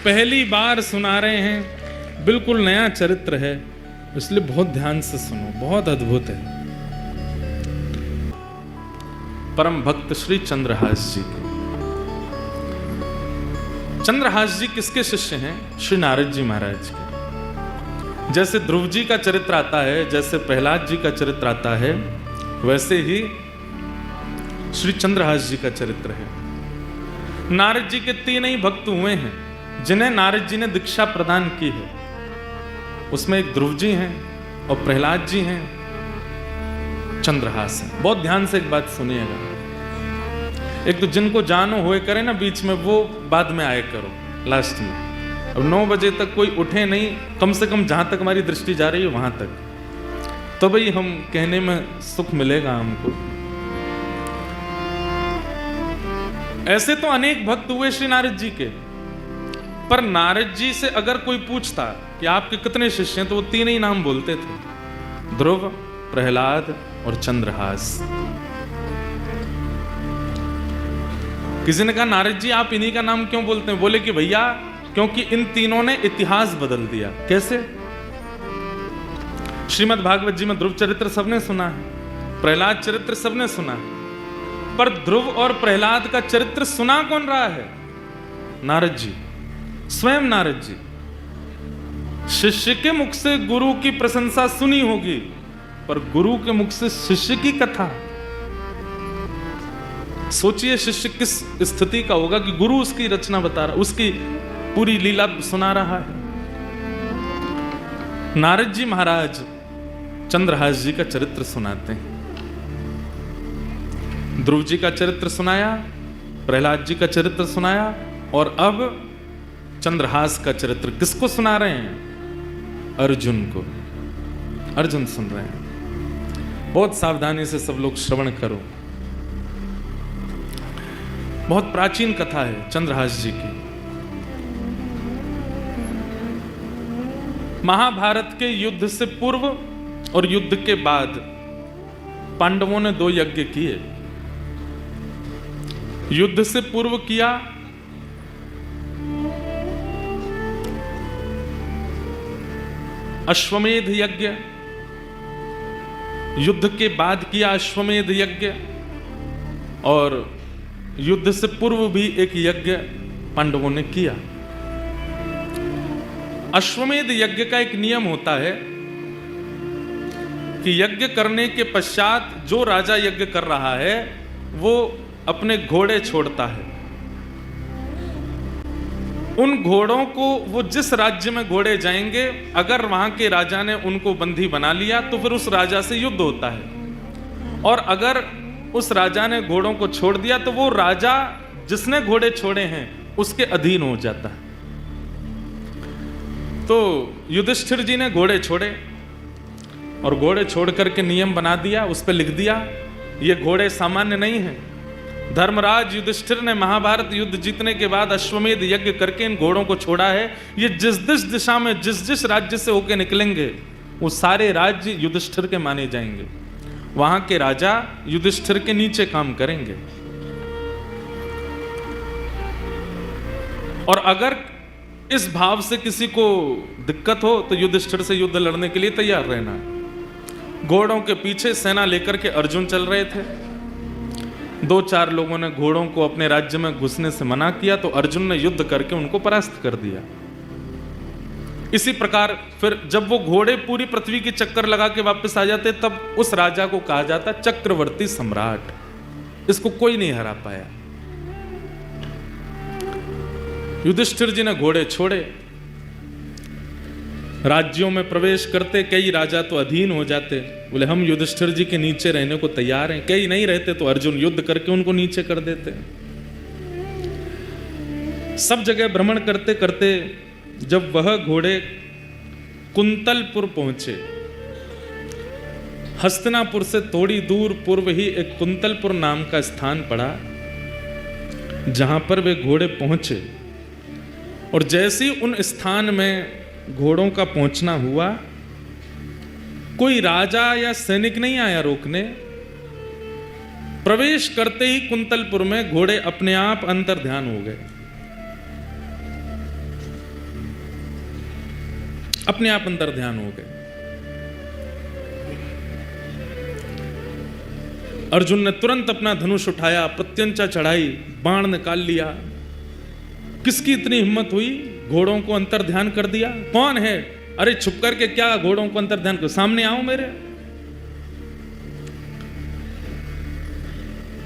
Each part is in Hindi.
पहली बार सुना रहे हैं, बिल्कुल नया चरित्र है, इसलिए बहुत ध्यान से सुनो, बहुत अद्भुत है। परम भक्त श्री चंद्रहास जी के। चंद्रहास जी किसके शिष्य हैं? श्री नारद जी महाराज के। जैसे ध्रुव जी का चरित्र आता है, जैसे प्रहलाद जी का चरित्र आता है, वैसे ही श्री चंद्रहास जी का चरित्र है। नारद जी के 3 ही भक्त हुए हैं जिन्हें नारद जी ने दीक्षा प्रदान की है। उसमें एक ध्रुव जी हैं और प्रहलाद जी हैं, चंद्रहास है। बहुत ध्यान से एक बात सुनिएगा। एक तो जिनको जानो होए करे ना बीच में, वो बाद में आए करो लास्ट में। अब 9 बजे तक कोई उठे नहीं, कम से कम जहां तक हमारी दृष्टि जा रही है वहां तक, तो भाई हम कहने में सुख मिलेगा हमको। ऐसे तो अनेक भक्त हुए श्री नारद जी के, पर नारद जी से अगर कोई पूछता कि आपके कितने शिष्य हैं, तो वो 3 ही नाम बोलते थे, ध्रुव, प्रहलाद और चंद्रहास। किसी ने कहा नारद जी आप इन्हीं का नाम क्यों बोलते हैं? बोले कि भैया क्योंकि इन तीनों ने इतिहास बदल दिया। कैसे? श्रीमद् भागवत जी में ध्रुव चरित्र सबने सुना है, प्रहलाद चरित्र सबने सुना है, पर ध्रुव और प्रहलाद का चरित्र सुना कौन रहा है? नारद जी, स्वयं नारद जी। शिष्य के मुख से गुरु की प्रशंसा सुनी होगी, पर गुरु के मुख से शिष्य की कथा। सोचिए शिष्य किस स्थिति का होगा कि गुरु उसकी रचना बता रहा, उसकी पूरी लीला सुना रहा है। नारद जी महाराज चंद्रहास जी का चरित्र सुनाते हैं। ध्रुव जी का चरित्र सुनाया, प्रहलाद जी का चरित्र सुनाया, और अब चंद्रहास का चरित्र किसको सुना रहे हैं? अर्जुन को। अर्जुन सुन रहे हैं। बहुत सावधानी से सब लोग श्रवण करो। बहुत प्राचीन कथा है चंद्रहास जी की। महाभारत के युद्ध से पूर्व और युद्ध के बाद पांडवों ने 2 यज्ञ किए। युद्ध से पूर्व किया अश्वमेध यज्ञ, युद्ध के बाद किया अश्वमेध यज्ञ, और युद्ध से पूर्व भी एक यज्ञ पांडवों ने किया। अश्वमेध यज्ञ का एक नियम होता है कि यज्ञ करने के पश्चात जो राजा यज्ञ कर रहा है वो अपने घोड़े छोड़ता है। उन घोड़ों को, वो जिस राज्य में घोड़े जाएंगे, अगर वहां के राजा ने उनको बंदी बना लिया तो फिर उस राजा से युद्ध होता है, और अगर उस राजा ने घोड़ों को छोड़ दिया तो वो राजा जिसने घोड़े छोड़े हैं उसके अधीन हो जाता है। तो युधिष्ठिर जी ने घोड़े छोड़े, और घोड़े छोड़ करके नियम बना दिया, उस पर लिख दिया ये घोड़े सामान्य नहीं हैं। धर्मराज युधिष्ठिर ने महाभारत युद्ध जीतने के बाद अश्वमेध यज्ञ करके इन घोड़ों को छोड़ा है। ये जिस जिस दिशा में, जिस जिस राज्य से होकर निकलेंगे, वो सारे राज्य युधिष्ठिर के माने जाएंगे। वहां के राजा युधिष्ठिर के नीचे काम करेंगे। और अगर इस भाव से किसी को दिक्कत हो तो युधिष्ठिर से युद्ध लड़ने के लिए तैयार रहना। घोड़ों के पीछे सेना लेकर के अर्जुन चल रहे थे। 2-4 लोगों ने घोड़ों को अपने राज्य में घुसने से मना किया, तो अर्जुन ने युद्ध करके उनको परास्त कर दिया। इसी प्रकार फिर जब वो घोड़े पूरी पृथ्वी की चक्कर लगा के वापस आ जाते, तब उस राजा को कहा जाता चक्रवर्ती सम्राट। इसको कोई नहीं हरा पाया। युधिष्ठिर जी ने घोड़े छोड़े, राज्यों में प्रवेश करते, कई राजा तो अधीन हो जाते, बोले हम युधिष्ठिर जी के नीचे रहने को तैयार हैं। कई नहीं रहते तो अर्जुन युद्ध करके उनको नीचे कर देते। सब जगह भ्रमण करते करते जब वह घोड़े कुंतलपुर पहुंचे, हस्तिनापुर से थोड़ी दूर पूर्व ही एक कुंतलपुर नाम का स्थान पड़ा, जहां पर वे घोड़े पहुंचे, और जैसे ही उन स्थान में घोड़ों का पहुंचना हुआ, कोई राजा या सैनिक नहीं आया रोकने। प्रवेश करते ही कुंतलपुर में घोड़े अपने आप अंतर ध्यान हो गए। अपने आप अंतर ध्यान हो गए। अर्जुन ने तुरंत अपना धनुष उठाया, प्रत्यंचा चढ़ाई, बाण निकाल लिया। किसकी इतनी हिम्मत हुई? घोड़ों को अंतर ध्यान कर दिया। कौन है? अरे छुप करके क्या घोड़ों को अंतर ध्यान कर, सामने आओ मेरे।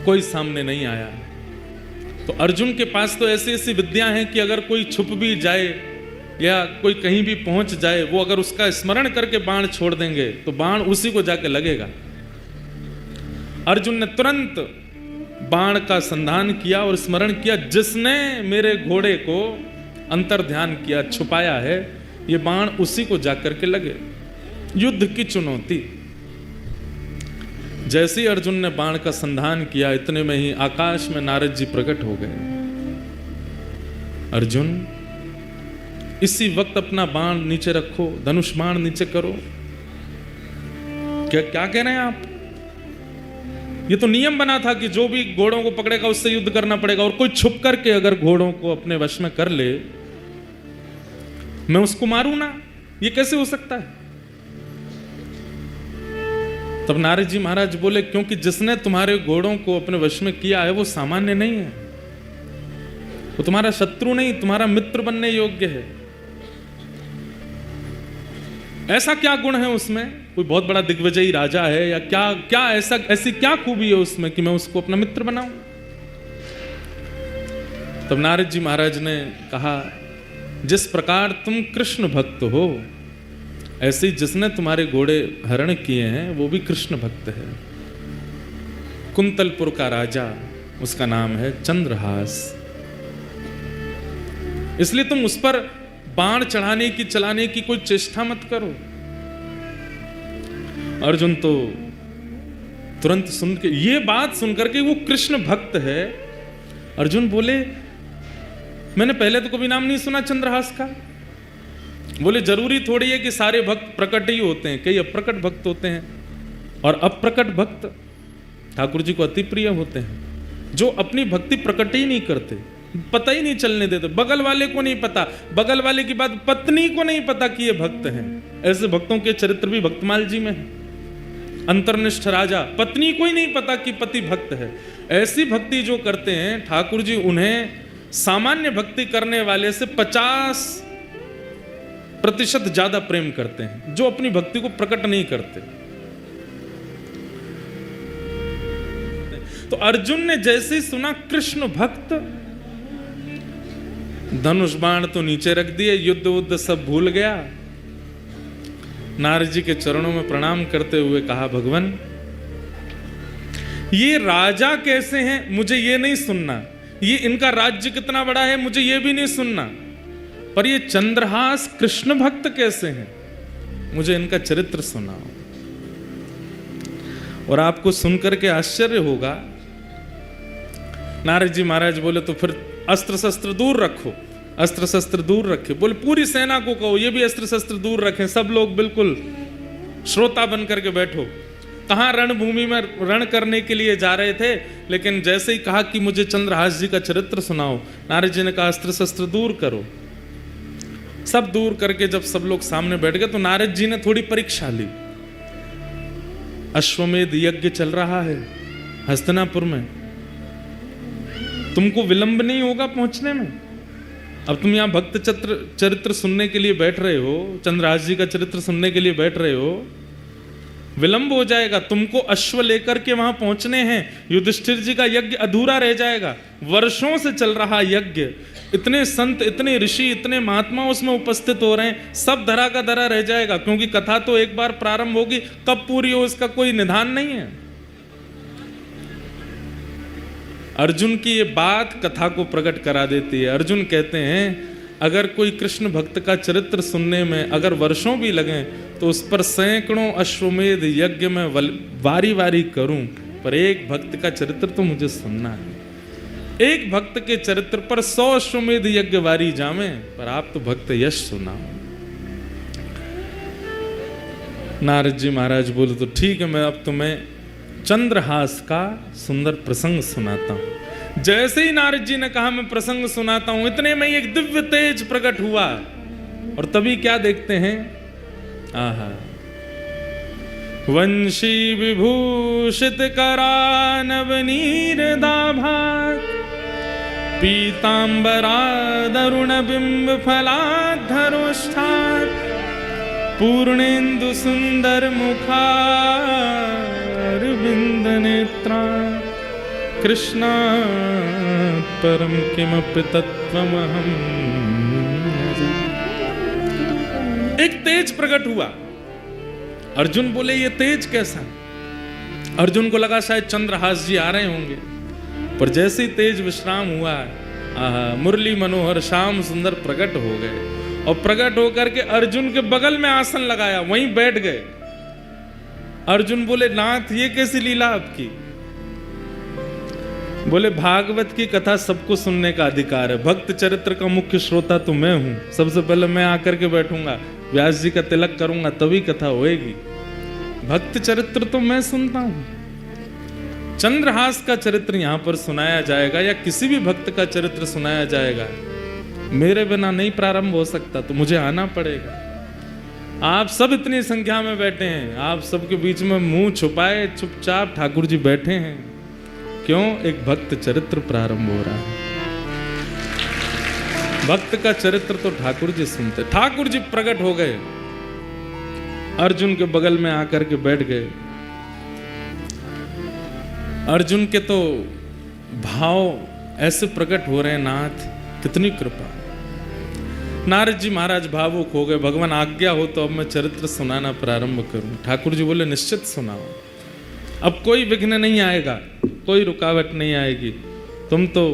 कोई सामने नहीं आया। तो अर्जुन के पास तो ऐसी ऐसी विद्या है कि अगर कोई छुप भी जाए या कोई कहीं भी पहुंच जाए, वो अगर उसका स्मरण करके बाण छोड़ देंगे तो बाण उसी को जाके लगेगा। अर्जुन ने तुरंत बाण का संधान किया और स्मरण किया, जिसने मेरे घोड़े को अंतर ध्यान किया, छुपाया है, ये बाण उसी को जाकर के लगे। युद्ध की चुनौती। जैसे ही अर्जुन ने बाण का संधान किया, इतने में ही आकाश में नारद जी प्रकट हो गए। अर्जुन, इसी वक्त अपना बाण नीचे रखो, धनुष बाण नीचे करो। क्या कह रहे हैं आप? ये तो नियम बना था कि जो भी घोड़ों को पकड़ेगा उससे युद्ध करना पड़ेगा, और कोई छुप करके अगर घोड़ों को अपने वश में कर ले, मैं उसको मारूं ना? ये कैसे हो सकता है? तब नारद जी महाराज बोले, क्योंकि जिसने तुम्हारे घोड़ों को अपने वश में किया है वो सामान्य नहीं है, वो तुम्हारा शत्रु नहीं, तुम्हारा मित्र बनने योग्य है। ऐसा क्या गुण है उसमें? कोई बहुत बड़ा दिग्विजयी राजा है या क्या ऐसी क्या खूबी है उसमें कि मैं उसको अपना मित्र बनाऊं? तब नारद जी महाराज ने कहा, जिस प्रकार तुम कृष्ण भक्त हो, ऐसे ही जिसने तुम्हारे घोड़े हरण किए हैं वो भी कृष्ण भक्त है। कुंतलपुर का राजा, उसका नाम है चंद्रहास। इसलिए तुम उस पर बाण चलाने की कोई चेष्टा मत करो। अर्जुन तो तुरंत सुन के, ये बात सुनकर के वो कृष्ण भक्त है, अर्जुन बोले, मैंने पहले तो कभी नाम नहीं सुना चंद्रहास का। बोले, जरूरी थोड़ी है कि सारे भक्त प्रकट ही होते हैं, कई अप्रकट भक्त होते हैं, और अप्रकट भक्त ठाकुर जी को अति प्रिय होते हैं, जो अपनी भक्ति प्रकट ही नहीं करते, पता ही नहीं चलने देते। बगल वाले को नहीं पता, बगल वाले की बात पत्नी को नहीं पता कि ये भक्त हैं। ऐसे भक्तों के चरित्र भी भक्तमाल जी में है। अंतर्निष्ठ राजा, पत्नी को ही नहीं पता कि पति भक्त है। ऐसी भक्ति जो करते हैं ठाकुर जी, उन्हें सामान्य भक्ति करने वाले से 50% ज्यादा प्रेम करते हैं, जो अपनी भक्ति को प्रकट नहीं करते। तो अर्जुन ने जैसे ही सुना कृष्ण भक्त, धनुष बाण तो नीचे रख दिए, युद्ध सब भूल गया। नारद जी के चरणों में प्रणाम करते हुए कहा, भगवान, ये राजा कैसे हैं मुझे ये नहीं सुनना, ये इनका राज्य कितना बड़ा है मुझे ये भी नहीं सुनना, पर ये चंद्रहास कृष्ण भक्त कैसे हैं मुझे इनका चरित्र सुनाओ। और आपको सुनकर के आश्चर्य होगा। नारद जी महाराज बोले, तो फिर अस्त्र शस्त्र दूर रखो, अस्त्र शस्त्र दूर रखे। बोले, पूरी सेना को कहो ये भी अस्त्र शस्त्र दूर रखें, सब लोग बिल्कुल श्रोता बन करके बैठो। कहाँ रणभूमि में रण करने के लिए जा रहे थे, लेकिन जैसे ही कहा कि मुझे चंद्रहास जी का चरित्र सुनाओ, नारद जी ने कहा अस्त्र शस्त्र दूर करो। सब दूर करके जब सब लोग सामने बैठ गए तो नारद जी ने थोड़ी परीक्षा ली। अश्वमेध यज्ञ चल रहा है हस्तिनापुर में, तुमको विलंब नहीं होगा पहुंचने में। अब तुम यहां भक्त चरित्र सुनने के लिए बैठ रहे हो, चंद्रहास जी का चरित्र सुनने के लिए बैठ रहे हो, विलंब हो जाएगा, तुमको अश्व लेकर के वहां पहुंचने हैं, युधिष्ठिर जी का यज्ञ अधूरा रह जाएगा। वर्षों से चल रहा यज्ञ, इतने संत, इतने ऋषि, इतने महात्मा उसमें उपस्थित हो रहे हैं, सब धरा का धरा रह जाएगा, क्योंकि कथा तो एक बार प्रारंभ होगी, कब पूरी हो इसका कोई निधान नहीं है। अर्जुन की ये बात कथा को प्रकट करा देती है। अर्जुन कहते हैं, अगर कोई कृष्ण भक्त का चरित्र सुनने में अगर वर्षों भी लगें तो उस पर सैकड़ों अश्वमेध यज्ञ में वारी वारी करूं, पर एक भक्त का चरित्र तो मुझे सुनना है। एक भक्त के चरित्र पर 100 अश्वमेध यज्ञ वारी जामे, पर आप तो भक्त यश सुनाओ। नारद जी महाराज बोले, तो ठीक है, मैं अब तुम्हें चंद्रहास का सुंदर प्रसंग सुनाता हूं। जैसे ही नारद जी ने कहा मैं प्रसंग सुनाता हूं, इतने में एक दिव्य तेज प्रकट हुआ। और तभी क्या देखते हैं, आहा, वंशी विभूषित करानवनीर दाभाग, पीतांबरादरुण बिंब फलाधरोष्ठात्, पूर्णेन्दु सुंदर मुखारविंद नेत्रा, कृष्णा परम किमपि तत्त्वमहं न जाने। एक तेज प्रकट हुआ। अर्जुन बोले ये तेज कैसा? अर्जुन को लगा शायद चंद्रहास जी आ रहे होंगे, पर जैसे ही तेज विश्राम हुआ, मुरली मनोहर श्याम सुंदर प्रकट हो गए और प्रकट होकर के अर्जुन के बगल में आसन लगाया, वहीं बैठ गए। अर्जुन बोले नाथ ये कैसी लीला आपकी? बोले भागवत की कथा सबको सुनने का अधिकार है, भक्त चरित्र का मुख्य श्रोता तो मैं हूं, सबसे पहले मैं आकर के बैठूंगा, व्यास जी का तिलक करूंगा तभी कथा होएगी। भक्त चरित्र तो मैं सुनता हूं, चंद्रहास का चरित्र यहां पर सुनाया जाएगा या किसी भी भक्त का चरित्र सुनाया जाएगा, मेरे बिना नहीं प्रारंभ हो सकता, तो मुझे आना पड़ेगा। आप सब इतनी संख्या में बैठे हैं, आप सबके बीच में मुंह छुपाए चुपचाप ठाकुर जी बैठे हैं, क्यों? एक भक्त चरित्र प्रारंभ हो रहा है। भक्त का चरित्र तो ठाकुर जी सुनते। ठाकुर जी प्रकट हो गए, अर्जुन के बगल में आकर के बैठ गए। अर्जुन के तो भाव ऐसे प्रकट हो रहे हैं, नाथ कितनी कृपा। नारद जी महाराज भावुक हो गए, भगवान आज्ञा हो तो अब मैं चरित्र सुनाना प्रारंभ करूं। ठाकुर जी बोले निश्चित सुनाओ, अब कोई विघ्न नहीं आएगा, कोई रुकावट नहीं आएगी, तुम तो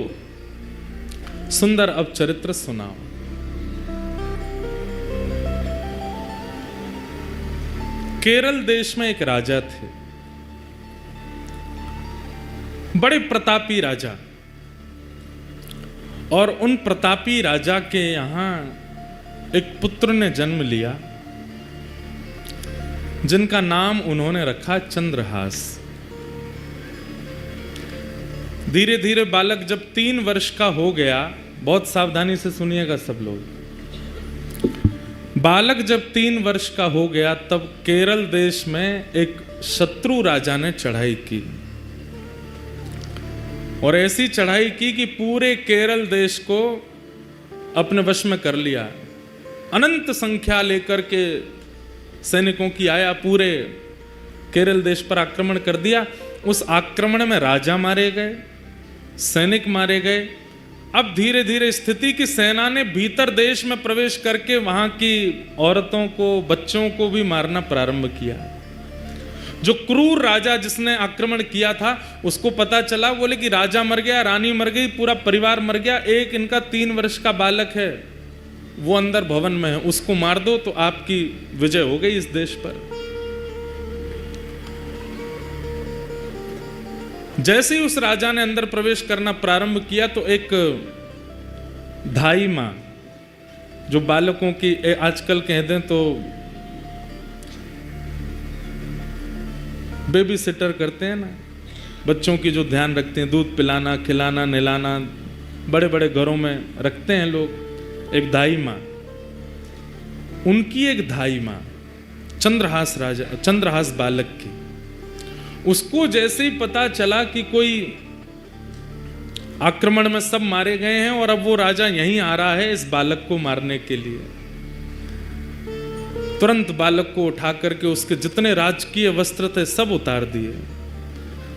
सुंदर अब चरित्र सुनाओ। केरल देश में एक राजा थे, बड़े प्रतापी राजा, और उन प्रतापी राजा के यहां एक पुत्र ने जन्म लिया जिनका नाम उन्होंने रखा चंद्रहास। धीरे धीरे बालक जब 3 वर्ष का हो गया, बहुत सावधानी से सुनिएगा सब लोग, बालक जब 3 वर्ष का हो गया तब केरल देश में एक शत्रु राजा ने चढ़ाई की, और ऐसी चढ़ाई की कि पूरे केरल देश को अपने वश में कर लिया। अनंत संख्या लेकर के सैनिकों की आया, पूरे केरल देश पर आक्रमण कर दिया। उस आक्रमण में राजा मारे गए, सैनिक मारे गए। अब धीरे धीरे स्थिति की सेना ने भीतर देश में प्रवेश करके वहां की औरतों को, बच्चों को भी मारना प्रारंभ किया। जो क्रूर राजा जिसने आक्रमण किया था उसको पता चला, बोले कि राजा मर गया, रानी मर गई, पूरा परिवार मर गया, एक इनका 3 वर्ष का बालक है वो अंदर भवन में है, उसको मार दो तो आपकी विजय हो गई इस देश पर। जैसे ही उस राजा ने अंदर प्रवेश करना प्रारंभ किया तो एक धाई मां, जो बालकों की आजकल कह दें तो बेबी सिटर करते हैं ना, बच्चों की जो ध्यान रखते हैं, दूध पिलाना, खिलाना, नहलाना, बड़े बड़े घरों में रखते हैं लोग, एक धाई मां, उनकी एक धाई मां चंद्रहास बालक की, उसको जैसे ही पता चला कि कोई आक्रमण में सब मारे गए हैं और अब वो राजा यहीं आ रहा है इस बालक को मारने के लिए, तुरंत बालक को उठा करके उसके जितने राजकीय वस्त्र थे सब उतार दिए,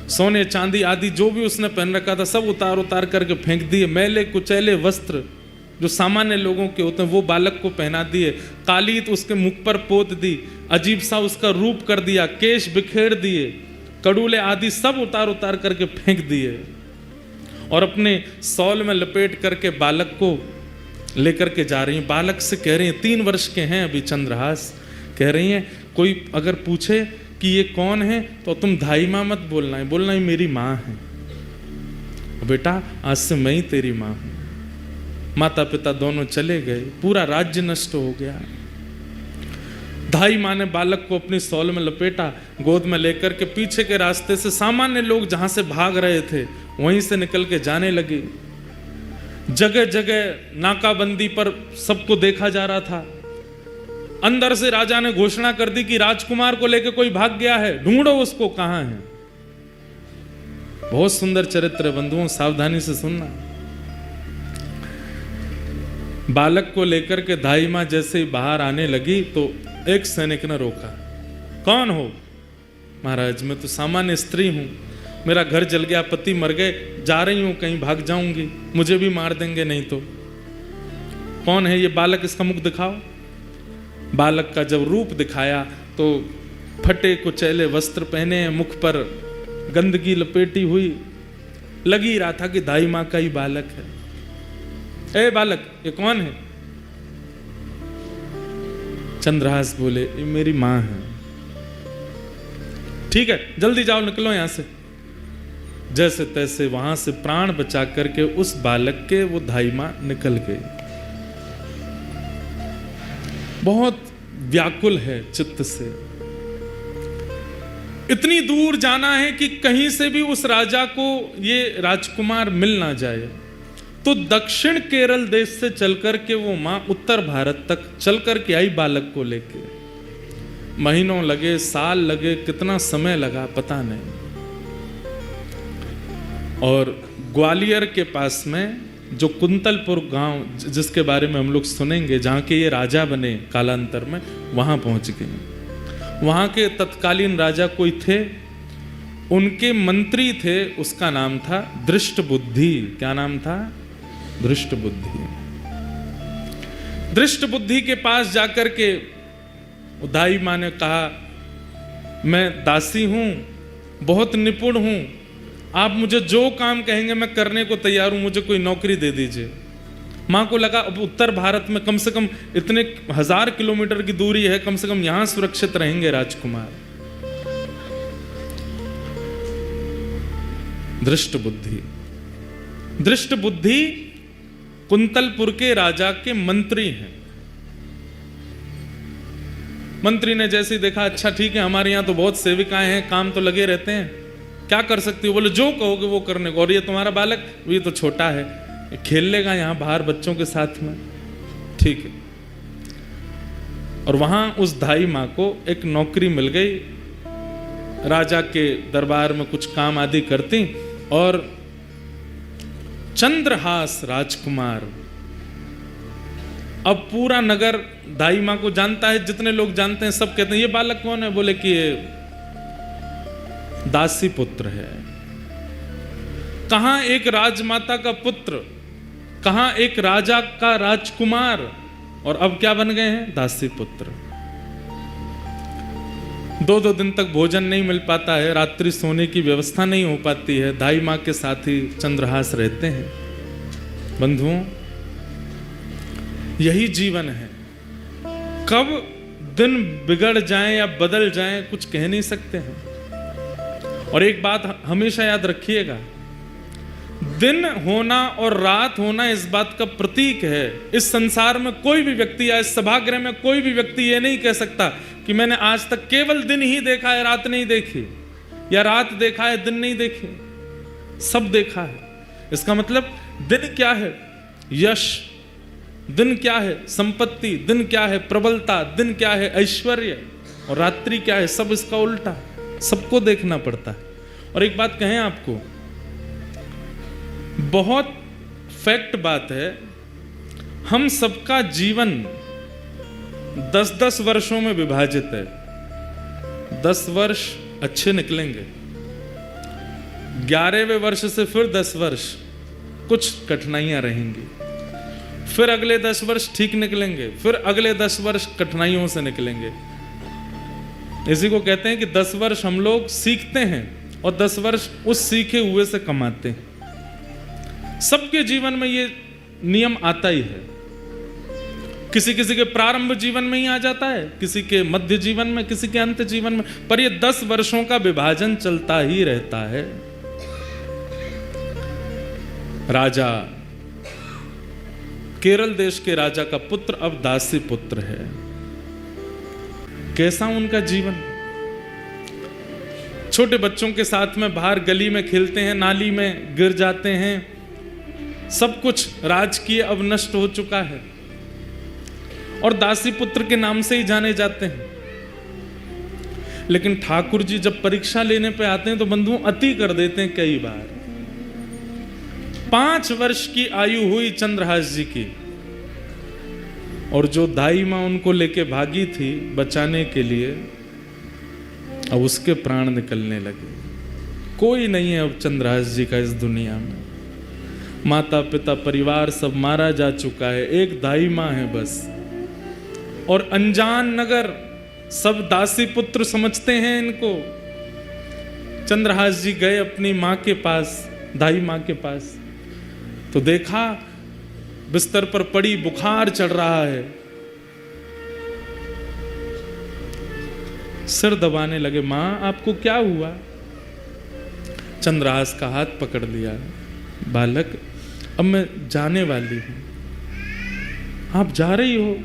सोने चांदी आदि जो भी उसने पहन रखा था सब उतार करके फेंक दिए। मैले कुचैले वस्त्र जो सामान्य लोगों के होते हैं वो बालक को पहना दिए, कालीत उसके मुख पर पोत दी, अजीब सा उसका रूप कर दिया, केश बिखेर दिए, कड़ूले आदि सब उतार करके फेंक दिए और अपने सौल में लपेट करके बालक को लेकर के जा रही हैं। बालक से कह रही हैं, 3 वर्ष के हैं अभी चंद्रहास, कह रही हैं कोई अगर पूछे कि ये कौन है तो तुम धाई माँ मत बोलना है, बोलना ही मेरी माँ है, बेटा आज से मैं ही तेरी माँ हूं। माता पिता दोनों चले गए, पूरा राज्य नष्ट हो गया। धाई माँ ने बालक को अपनी सौल में लपेटा, गोद में लेकर के पीछे के रास्ते से सामान्य लोग जहां से भाग रहे थे वहीं से निकल के जाने लगे। जगह जगह नाकाबंदी पर सबको देखा जा रहा था, अंदर से राजा ने घोषणा कर दी कि राजकुमार को लेकर कोई भाग गया है, ढूंढो उसको, कहां है। बहुत सुंदर चरित्र है बंधुओं, सावधानी से सुनना। बालक को लेकर के दाई मां जैसे ही बाहर आने लगी तो एक सैनिक ने रोका। कौन हो? महाराज मैं तो सामान्य स्त्री हूं, मेरा घर जल गया, पति मर गए, जा रही हूं, कहीं भाग जाऊंगी, मुझे भी मार देंगे नहीं तो। कौन है ये बालक, इसका मुख दिखाओ। बालक का जब रूप दिखाया तो फटे कुचैले वस्त्र पहने, मुख पर गंदगी लपेटी हुई, लगी रहा था कि दाई मां का ही बालक है। ए बालक, ये कौन है? चंद्रहास बोले, ये मेरी मां है। ठीक है, जल्दी जाओ, निकलो यहां से। जैसे तैसे वहां से प्राण बचा करके उस बालक के वो दाई मां निकल गई। बहुत व्याकुल है चित्त से, इतनी दूर जाना है कि कहीं से भी उस राजा को ये राजकुमार मिल ना जाए। तो दक्षिण केरल देश से चलकर के वो मां उत्तर भारत तक चलकर के आई बालक को लेके। महीनों लगे, साल लगे, कितना समय लगा पता नहीं। और ग्वालियर के पास में जो कुंतलपुर गांव, जिसके बारे में हम लोग सुनेंगे, जहां के ये राजा बने कालांतर में, वहां पहुंच गए। वहां के तत्कालीन राजा कोई थे, उनके मंत्री थे, उसका नाम था दृष्टबुद्धि। क्या नाम था? दृष्टबुद्धि। दृष्टबुद्धि के पास जाकर के दाई मां ने कहा, मैं दासी हूं, बहुत निपुण हूं, आप मुझे जो काम कहेंगे मैं करने को तैयार हूं, मुझे कोई नौकरी दे दीजिए। मां को लगा अब उत्तर भारत में कम से कम इतने 1000 किलोमीटर की दूरी है, कम से कम यहां सुरक्षित रहेंगे राजकुमार। दृष्टबुद्धि। दृष्टबुद्धि कुंतलपुर के राजा के मंत्री हैं। मंत्री ने जैसे ही देखा, अच्छा ठीक है, हमारे यहां तो बहुत सेविकाएं हैं, काम तो लगे रहते हैं, क्या कर सकती हो? बोले जो कहोगे वो करने को। और ये तुम्हारा बालक, ये तो छोटा है, खेल लेगा यहां बाहर बच्चों के साथ में, ठीक है। और वहां उस दाई मां को एक नौकरी मिल गई, राजा के दरबार में कुछ काम आदि करती। और चंद्रहास राजकुमार, अब पूरा नगर दाई मां को जानता है, जितने लोग जानते हैं सब कहते हैं ये बालक कौन है? बोले कि ये दासी पुत्र है। कहां एक राजमाता का पुत्र, कहां एक राजा का राजकुमार, और अब क्या बन गए हैं? दासी पुत्र। 2-2 दिन तक भोजन नहीं मिल पाता है, रात्रि सोने की व्यवस्था नहीं हो पाती है, दाई मां के साथ ही चंद्रहास रहते हैं। बंधुओं, यही जीवन है। कब दिन बिगड़ जाएं या बदल जाएं कुछ कह नहीं सकते हैं। और एक बात हमेशा याद रखिएगा, दिन होना और रात होना इस बात का प्रतीक है। इस संसार में कोई भी व्यक्ति या इस सभागृह में कोई भी व्यक्ति ये नहीं कह सकता कि मैंने आज तक केवल दिन ही देखा है, रात नहीं देखी, या रात देखा है, दिन नहीं देखे, सब देखा है। इसका मतलब दिन क्या है? यश। दिन क्या है? संपत्ति। दिन क्या है? प्रबलता। दिन क्या है? ऐश्वर्य। और रात्रि क्या है? सब इसका उल्टा। सबको देखना पड़ता है। और एक बात कहें आपको, बहुत फैक्ट बात है, हम सबका जीवन 10-10 वर्षों में विभाजित है। 10 वर्ष अच्छे निकलेंगे, 11वें वर्ष से फिर 10 वर्ष कुछ कठिनाइयां रहेंगी, फिर अगले 10 वर्ष ठीक निकलेंगे, फिर अगले 10 वर्ष कठिनाइयों से निकलेंगे। इसी को कहते हैं कि 10 वर्ष हम लोग सीखते हैं और 10 वर्ष उस सीखे हुए से कमाते हैं। सबके जीवन में ये नियम आता ही है। किसी किसी के प्रारंभ जीवन में ही आ जाता है, किसी के मध्य जीवन में, किसी के अंत जीवन में, पर ये 10 वर्षों का विभाजन चलता ही रहता है। राजा, केरल देश के राजा का पुत्र अब दासी पुत्र है। कैसा उनका जीवन? छोटे बच्चों के साथ में बाहर गली में खेलते हैं, नाली में गिर जाते हैं, सब कुछ राजकीय अब नष्ट हो चुका है। और दासी पुत्र के नाम से ही जाने जाते हैं। लेकिन ठाकुर जी जब परीक्षा लेने पे आते हैं तो बंधु अति कर देते हैं कई बार। 5 वर्ष की आयु हुई चंद्रहास जी की, और जो दाई मां उनको लेके भागी थी बचाने के लिए, अब उसके प्राण निकलने लगे। कोई नहीं है अब चंद्रहास जी का इस दुनिया में। माता पिता परिवार सब मारा जा चुका है, एक दाई मां है बस। और अनजान नगर सब दासी पुत्र समझते हैं इनको। चंद्रहास जी गए अपनी मां के पास, दाई मां के पास, तो देखा बिस्तर पर पड़ी, बुखार चढ़ रहा है। सिर दबाने लगे, मां आपको क्या हुआ? चंद्रहास का हाथ पकड़ लिया, बालक अब मैं जाने वाली हूं। आप जा रही हो?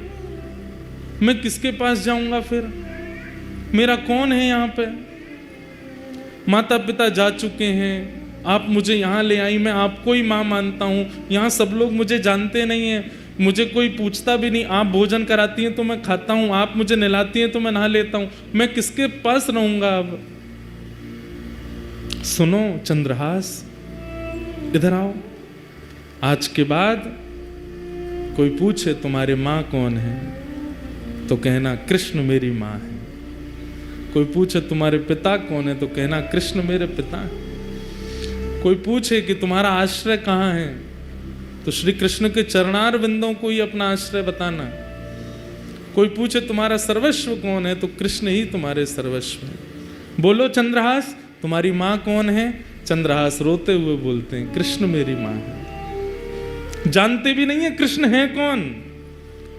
मैं किसके पास जाऊंगा फिर? मेरा कौन है यहाँ पे? माता पिता जा चुके हैं, आप मुझे यहाँ ले आई, मैं आपको ही माँ मानता हूँ। यहाँ सब लोग मुझे जानते नहीं हैं, मुझे कोई पूछता भी नहीं। आप भोजन कराती हैं तो मैं खाता हूँ, आप मुझे नहलाती हैं तो मैं नहा लेता हूँ। मैं किसके पास रहूंगा अब? सुनो चंद्रहास, इधर आओ। आज के बाद कोई पूछे तुम्हारे माँ कौन है तो कहना कृष्ण मेरी माँ है। कोई पूछे तुम्हारे पिता कौन है तो कहना कृष्ण मेरे पिता है। कोई पूछे कि तुम्हारा आश्रय कहाँ है तो श्री कृष्ण के चरणार बिंदों को ही अपना आश्रय बताना। कोई पूछे तुम्हारा सर्वस्व कौन है तो कृष्ण ही तुम्हारे सर्वस्व है। बोलो चंद्रहास, तुम्हारी माँ कौन है? चंद्रहास रोते हुए बोलते हैं कृष्ण मेरी माँ है। जानते भी नहीं है कृष्ण है कौन,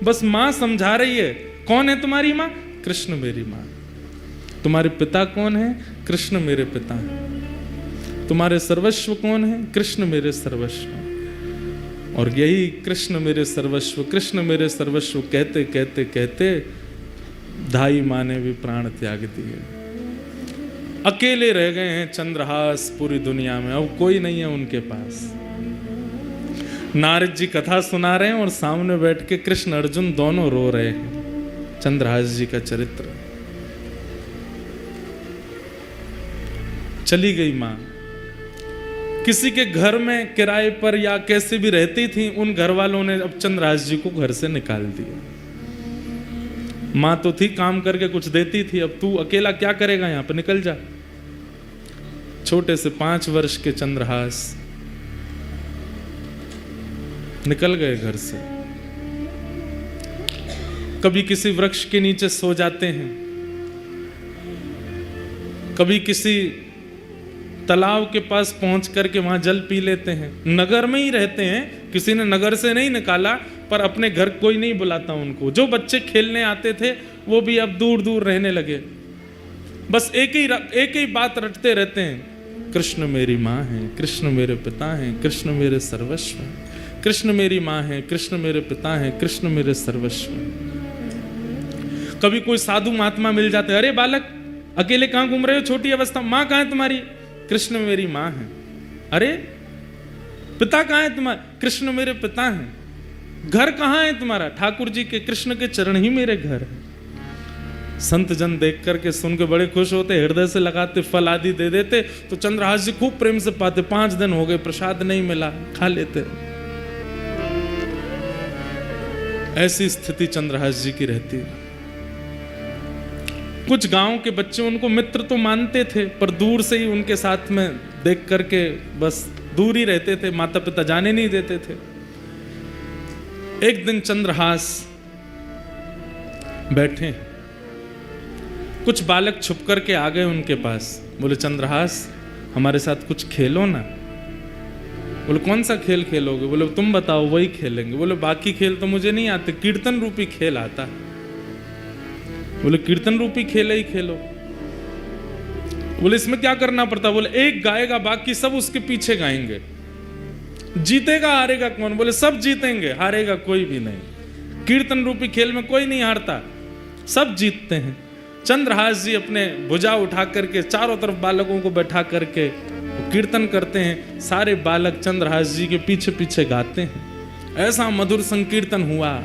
बस माँ समझा रही है। कौन है तुम्हारी माँ? कृष्ण मेरी माँ। तुम्हारे पिता कौन है? कृष्ण मेरे पिता है। तुम्हारे सर्वस्व कौन है? कृष्ण मेरे सर्वस्व। और यही कृष्ण मेरे सर्वस्व, कृष्ण मेरे सर्वस्व कहते कहते कहते दाई माँ ने भी प्राण त्याग दिए। अकेले रह गए हैं चंद्रहास पूरी दुनिया में, अब कोई नहीं है उनके पास। नारद जी कथा सुना रहे हैं और सामने बैठ के कृष्ण अर्जुन दोनों रो रहे हैं। चंद्रहास जी का चरित्र। चली गई मां, किसी के घर में किराए पर या कैसे भी रहती थी, उन घर वालों ने अब चंद्रहास जी को घर से निकाल दिया। मां तो थी, काम करके कुछ देती थी, अब तू अकेला क्या करेगा, यहां पर निकल जा। छोटे से 5 वर्ष के चंद्रहास निकल गए घर से। कभी किसी वृक्ष के नीचे सो जाते हैं, कभी किसी तालाब के पास पहुंच करके वहां जल पी लेते हैं। नगर में ही रहते हैं, किसी ने नगर से नहीं निकाला, पर अपने घर कोई नहीं बुलाता उनको। जो बच्चे खेलने आते थे वो भी अब दूर दूर रहने लगे। बस एक ही बात रटते रहते हैं, कृष्ण मेरी माँ है, कृष्ण मेरे पिता हैं, कृष्ण मेरे सर्वस्व हैं। कृष्ण मेरी माँ है, कृष्ण मेरे पिता हैं, कृष्ण मेरे सर्वस्व हैं। कभी कोई साधु महात्मा मिल जाते, अरे बालक अकेले कहाँ घूम रहे हो, छोटी अवस्था, माँ कहाँ है तुम्हारी? कृष्ण मेरी माँ है। अरे पिता कहाँ है तुम्हारा? कृष्ण मेरे पिता हैं। घर कहाँ है तुम्हारा? ठाकुर जी के, कृष्ण के चरण ही मेरे घर है। संत जन देख करके सुन के बड़े खुश होते, हृदय से लगाते, फल आदि दे देते। तो चंद्रहास जी खूब प्रेम से पाते। 5 दिन हो गए, प्रसाद नहीं मिला, खा लेते। ऐसी स्थिति चंद्रहास जी की रहती है। कुछ गांव के बच्चे उनको मित्र तो मानते थे, पर दूर से ही उनके साथ में देख करके बस दूर ही रहते थे, माता पिता जाने नहीं देते थे। एक दिन चंद्रहास बैठे, कुछ बालक छुप करके आ गए उनके पास। बोले चंद्रहास हमारे साथ कुछ खेलो ना। बोले कौन सा खेल खेलोगे? बोले तुम बताओ, वही खेलेंगे। बोले बाकी खेल तो मुझे नहीं आते, कीर्तन रूपी खेल आता है। बोले कीर्तन रूपी खेल ही खेलो। बोले इसमें क्या करना पड़ता? बोले एक गाएगा, बाकी सब उसके पीछे गाएंगे। जीतेगा हारेगा कौन? बोले सब जीतेंगे, हारेगा कोई भी नहीं। कीर्तन रूपी खेल में कोई नहीं हारता, सब जीतते हैं। चंद्रहास जी अपने भुजा उठा करके चारों तरफ बालकों को बैठा करके कीर्तन करते हैं। सारे बालक चंद्रहास जी के पीछे पीछे गाते हैं। ऐसा मधुर संकीर्तन हुआ।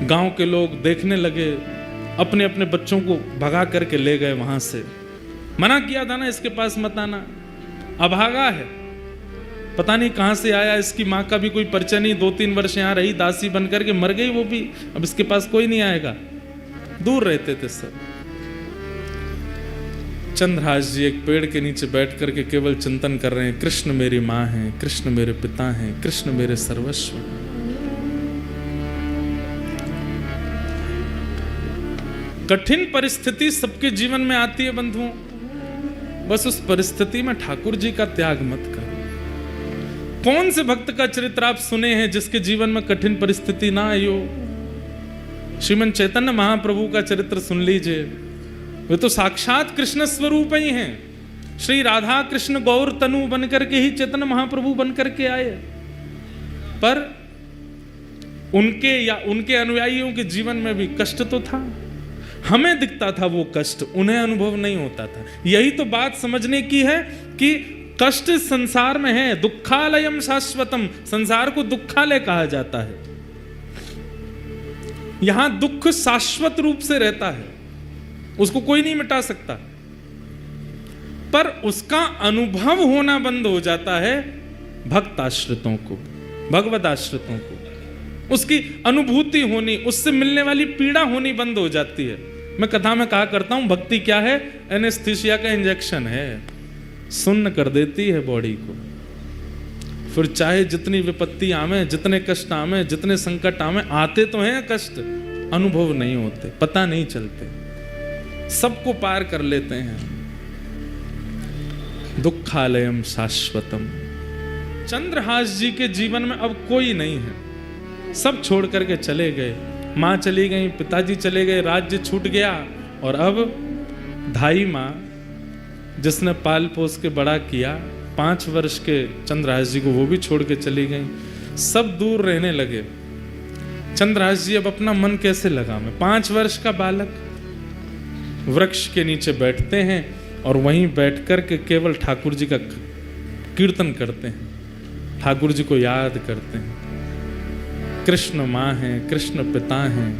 गांव के लोग देखने लगे, अपने अपने बच्चों को भगा करके ले गए वहां से। मना किया था ना इसके पास मत आना, अभागा है, पता नहीं कहां से आया, इसकी माँ का भी कोई परिचय नहीं, 2-3 वर्ष यहाँ रही दासी बन करके, मर गई वो भी, अब इसके पास कोई नहीं आएगा। दूर रहते थे सब। चंद्रहास जी एक पेड़ के नीचे बैठ करके केवल चिंतन कर रहे हैं, कृष्ण मेरी माँ है, कृष्ण मेरे पिता हैं, कृष्ण मेरे सर्वस्व। कठिन परिस्थिति सबके जीवन में आती है बंधुओं, बस उस परिस्थिति में ठाकुर जी का त्याग मत करो। कौन से भक्त का चरित्र आप सुने हैं जिसके जीवन में कठिन परिस्थिति ना आई हो? श्रीमन चैतन्य महाप्रभु का चरित्र सुन लीजिए, वे तो साक्षात कृष्ण स्वरूप ही हैं। श्री राधा कृष्ण गौर तनु बनकर के ही चैतन्य महाप्रभु बनकर के आए, पर उनके या उनके अनुयायियों के जीवन में भी कष्ट तो था। हमें दिखता था वो कष्ट, उन्हें अनुभव नहीं होता था। यही तो बात समझने की है कि कष्ट संसार में है, दुखालयम शाश्वतम, संसार को दुखालय कहा जाता है। यहां दुख शाश्वत रूप से रहता है, उसको कोई नहीं मिटा सकता, पर उसका अनुभव होना बंद हो जाता है भक्त आश्रितों को, भगवत आश्रितों को। उसकी अनुभूति होनी, उससे मिलने वाली पीड़ा होनी बंद हो जाती है। मैं कथा में कहा करता हूं, भक्ति क्या है? एनेस्थीसिया का इंजेक्शन है, सुन्न कर देती है बॉडी को। फिर चाहे जितनी विपत्ति आवे, जितने कष्ट आवे, जितने संकट आवे, आते तो हैं कष्ट, अनुभव नहीं होते, पता नहीं चलते, सबको पार कर लेते हैं। दुखालयम शाश्वतम। चंद्रहास जी के जीवन में अब कोई नहीं है, सब छोड़ करके चले गए। माँ चली गई, पिताजी चले गए, राज्य छूट गया, और अब धाई माँ जिसने पाल पोस के बड़ा किया, 5 वर्ष के चंद्रहास जी को, वो भी छोड़ के चली गई। सब दूर रहने लगे। चंद्रहास जी अब अपना मन कैसे लगावे? 5 वर्ष का बालक वृक्ष के नीचे बैठते हैं और वहीं बैठ कर के केवल ठाकुर जी का कीर्तन करते हैं, ठाकुर जी को याद करते हैं। कृष्ण माँ हैं, कृष्ण पिता हैं,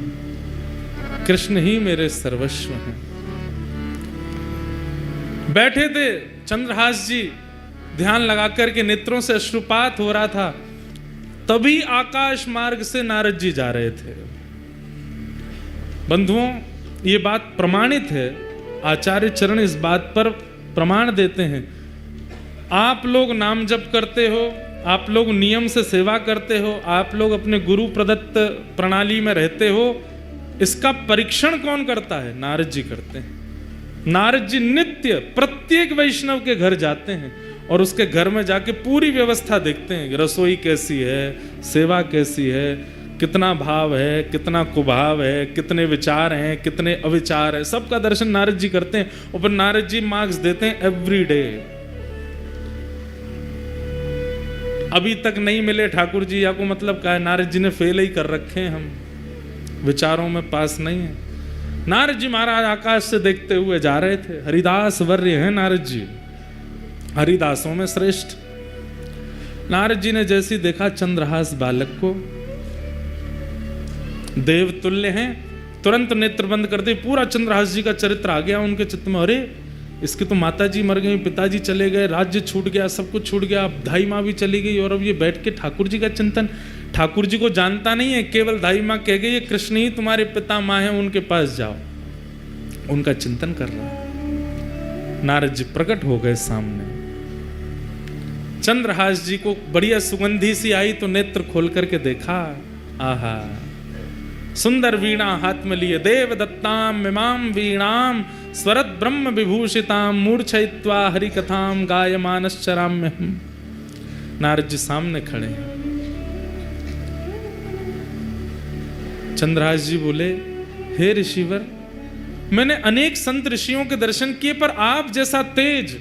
कृष्ण ही मेरे सर्वस्व हैं। बैठे थे चंद्रहास जी, ध्यान लगा करके, नेत्रों से अश्रुपात हो रहा था। तभी आकाश मार्ग से नारद जी जा रहे थे। बंधुओं, ये बात प्रमाणित है, आचार्य चरण इस बात पर प्रमाण देते हैं। आप लोग नाम जप करते हो, आप लोग नियम से सेवा करते हो, आप लोग अपने गुरु प्रदत्त प्रणाली में रहते हो, इसका परीक्षण कौन करता है? नारद जी करते हैं। नारद जी नित्य प्रत्येक वैष्णव के घर जाते हैं और उसके घर में जाके पूरी व्यवस्था देखते हैं, रसोई कैसी है, सेवा कैसी है, कितना भाव है, कितना कुभाव है, कितने विचार हैं, कितने अविचार है, सबका दर्शन नारद जी करते हैं। और फिर नारद जी मार्क्स देते हैं एवरी डे। अभी तक नहीं मिले ठाकुर जी, या को मतलब क्या है? नारद जी ने फेल ही कर रखे हैं, हम विचारों में पास नहीं है। नारद जी महाराज आकाश से देखते हुए जा रहे थे। हरिदास वर्य हैं नारद जी, हरिदासों में श्रेष्ठ। नारद जी ने जैसे देखा चंद्रहास बालक को, देव तुल्य हैं, तुरंत नेत्र बंद कर दे। पूरा चंद्रहास जी का चरित्र आ गया उनके चित्त में। अरे इसकी तो माता जी मर गई, पिताजी चले गए, राज्य छूट गया, सब कुछ छूट गया, अब धाई माँ भी चली गई, और अब ये बैठ के ठाकुर जी का चिंतन। ठाकुर जी को जानता नहीं है, केवल धाई माँ कह गई ये कृष्ण ही तुम्हारे पिता माँ हैं, उनके पास जाओ। उनका चिंतन कर रहा है। नारद जी प्रकट हो गए सामने। चंद्रहास जी को बढ़िया सुगंधी सी आई तो नेत्र खोल करके देखा, आहा, सुंदर वीणा हाथ में लिए, देव दत्ताम मिमाम वीणाम स्वरत ब्रह्म विभूषिताम मूर्छयित्वा हरि कथाम गायमानश्चराम्यहम्। नारद जी सामने खड़े हैं। चंद्रहास जी बोले, हे ऋषिवर, मैंने अनेक संत ऋषियों के दर्शन किए, पर आप जैसा तेज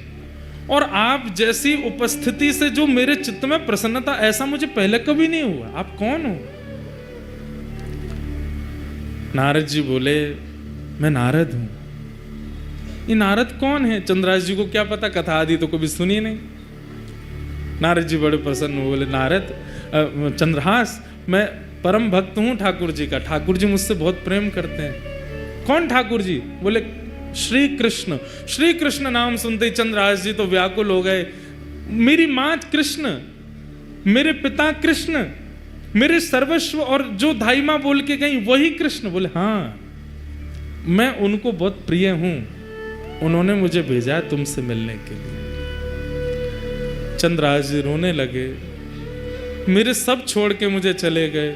और आप जैसी उपस्थिति से जो मेरे चित्त में प्रसन्नता, ऐसा मुझे पहले कभी नहीं हुआ। आप कौन हो? नारद जी बोले, मैं नारद हूं। ये नारद कौन है? चंद्रहास जी को क्या पता, कथा आदि तो कभी सुनी नहीं। नारद जी बड़े प्रसन्न हुए, बोले, नारद चंद्रहास, मैं परम भक्त हूं ठाकुर जी का, ठाकुर जी मुझसे बहुत प्रेम करते हैं। कौन ठाकुर जी? बोले श्री कृष्ण। श्री कृष्ण नाम सुनते ही चंद्रहास जी तो व्याकुल हो गए। मेरी मां कृष्ण, मेरे पिता कृष्ण, मेरे सर्वस्व, और जो धाई मां बोल के गई वही कृष्ण। बोले हाँ, मैं उनको बहुत प्रिय हूं, उन्होंने मुझे भेजा है तुमसे मिलने के लिए। चंद्रहास जी रोने लगे, मेरे सब छोड़ के मुझे चले गए,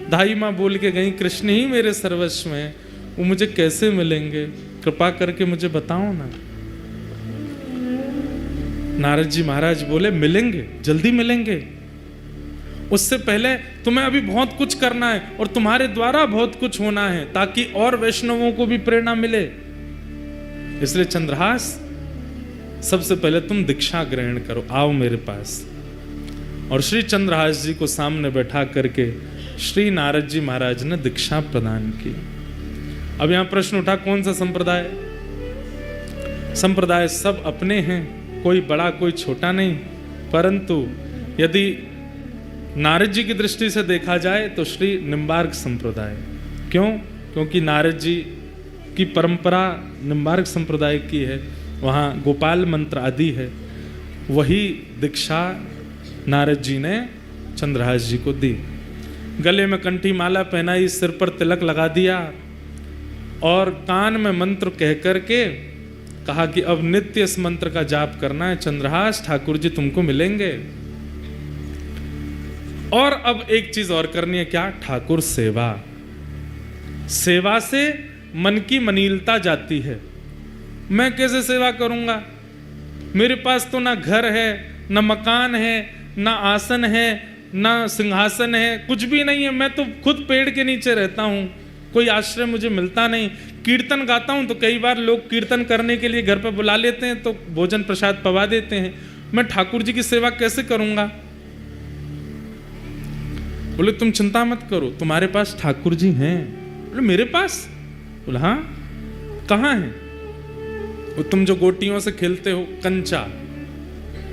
धाई मां बोल के गई कृष्ण ही मेरे सर्वस्व हैं, वो मुझे कैसे मिलेंगे, कृपा करके मुझे बताओ ना। नारद जी महाराज बोले मिलेंगे, जल्दी मिलेंगे, उससे पहले तुम्हें अभी बहुत कुछ करना है और तुम्हारे द्वारा बहुत कुछ होना है ताकि और वैष्णवों को भी प्रेरणा मिले। इसलिए चंद्रहास, सबसे पहले तुम दीक्षा ग्रहण करो, आओ मेरे पास। और श्री चंद्रहास जी को सामने बैठा करके श्री नारद जी महाराज ने दीक्षा प्रदान की। अब यहां प्रश्न उठा, कौन सा संप्रदाय? संप्रदाय सब अपने हैं, कोई बड़ा कोई छोटा नहीं, परंतु यदि नारद जी की दृष्टि से देखा जाए तो श्री निम्बार्क संप्रदाय। क्यों? क्योंकि नारद जी की परंपरा निम्बार्क संप्रदाय की है, वहाँ गोपाल मंत्र आदि है, वही दीक्षा नारद जी ने चंद्रहास जी को दी। गले में कंठी माला पहनाई, सिर पर तिलक लगा दिया और कान में मंत्र कह करके कहा कि अब नित्य इस मंत्र का जाप करना है, चंद्रहास ठाकुर जी तुमको मिलेंगे। और अब एक चीज और करनी है, क्या? ठाकुर सेवा। सेवा से मन की मनीलता जाती है। मैं कैसे सेवा करूंगा? मेरे पास तो ना घर है, ना मकान है, ना आसन है, ना सिंहासन है, कुछ भी नहीं है। मैं तो खुद पेड़ के नीचे रहता हूं, कोई आश्रय मुझे मिलता नहीं। कीर्तन गाता हूं तो कई बार लोग कीर्तन करने के लिए घर पर बुला लेते हैं तो भोजन प्रसाद पवा देते हैं। मैं ठाकुर जी की सेवा कैसे करूंगा? बोले तुम चिंता मत करो, तुम्हारे पास ठाकुर जी हैं। बोले मेरे पास? बोले हाँ। कहाँ हैं? वो तुम जो गोटियों से खेलते हो कंचा,